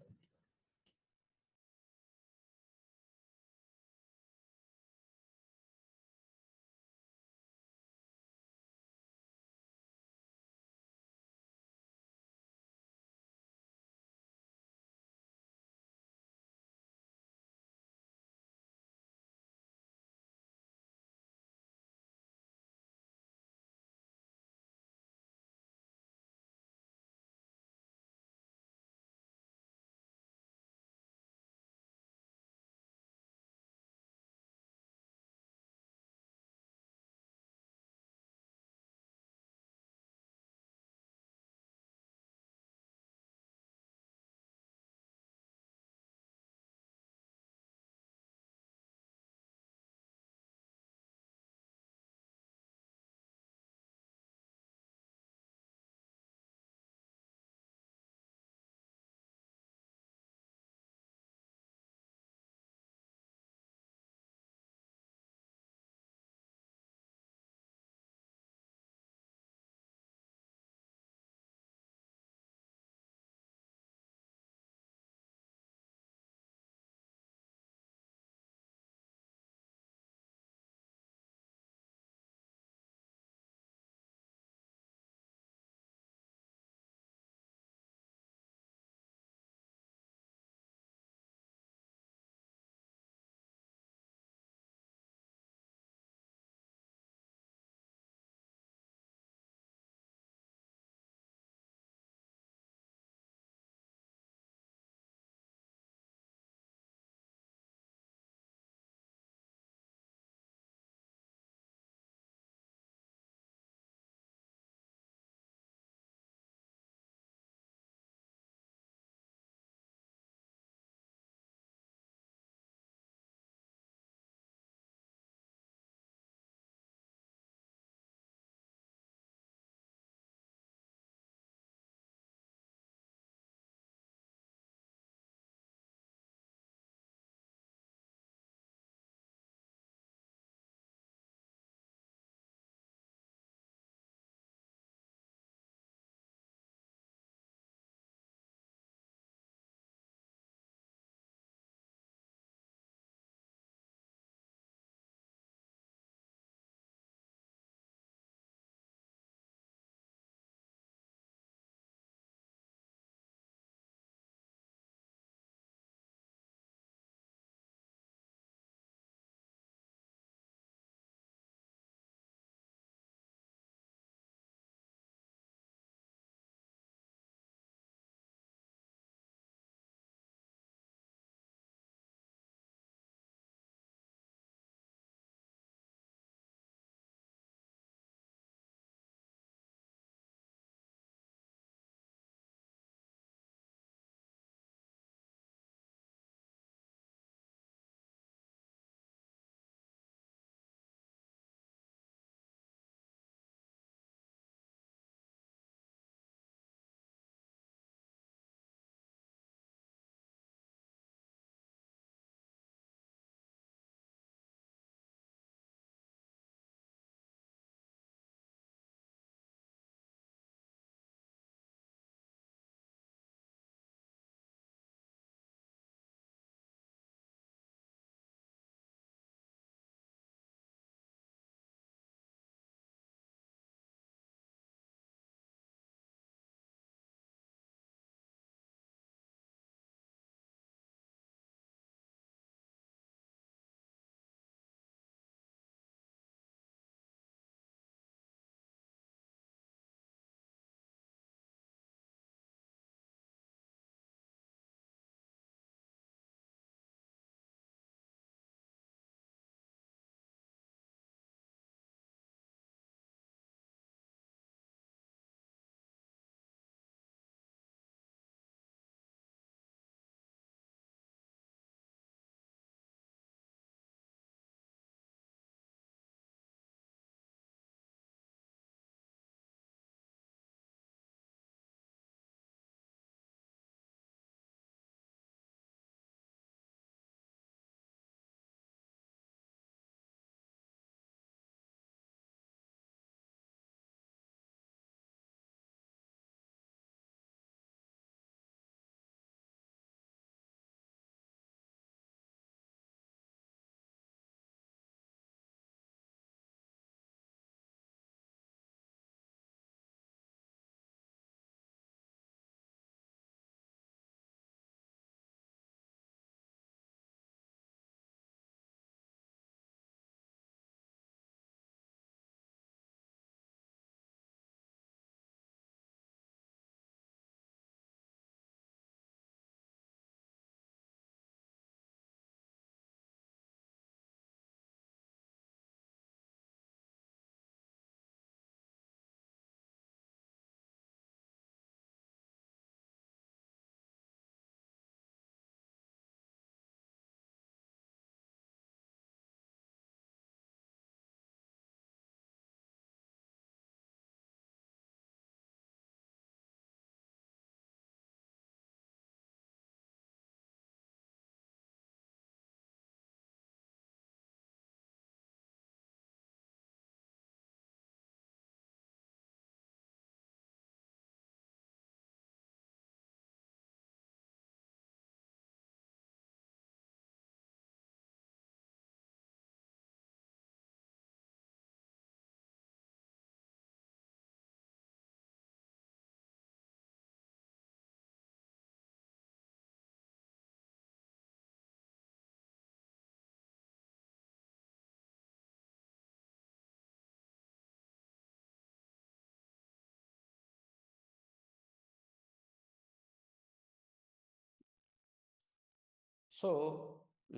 So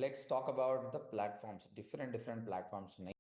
let's talk about the platforms. Different platforms ఉన్నాయి.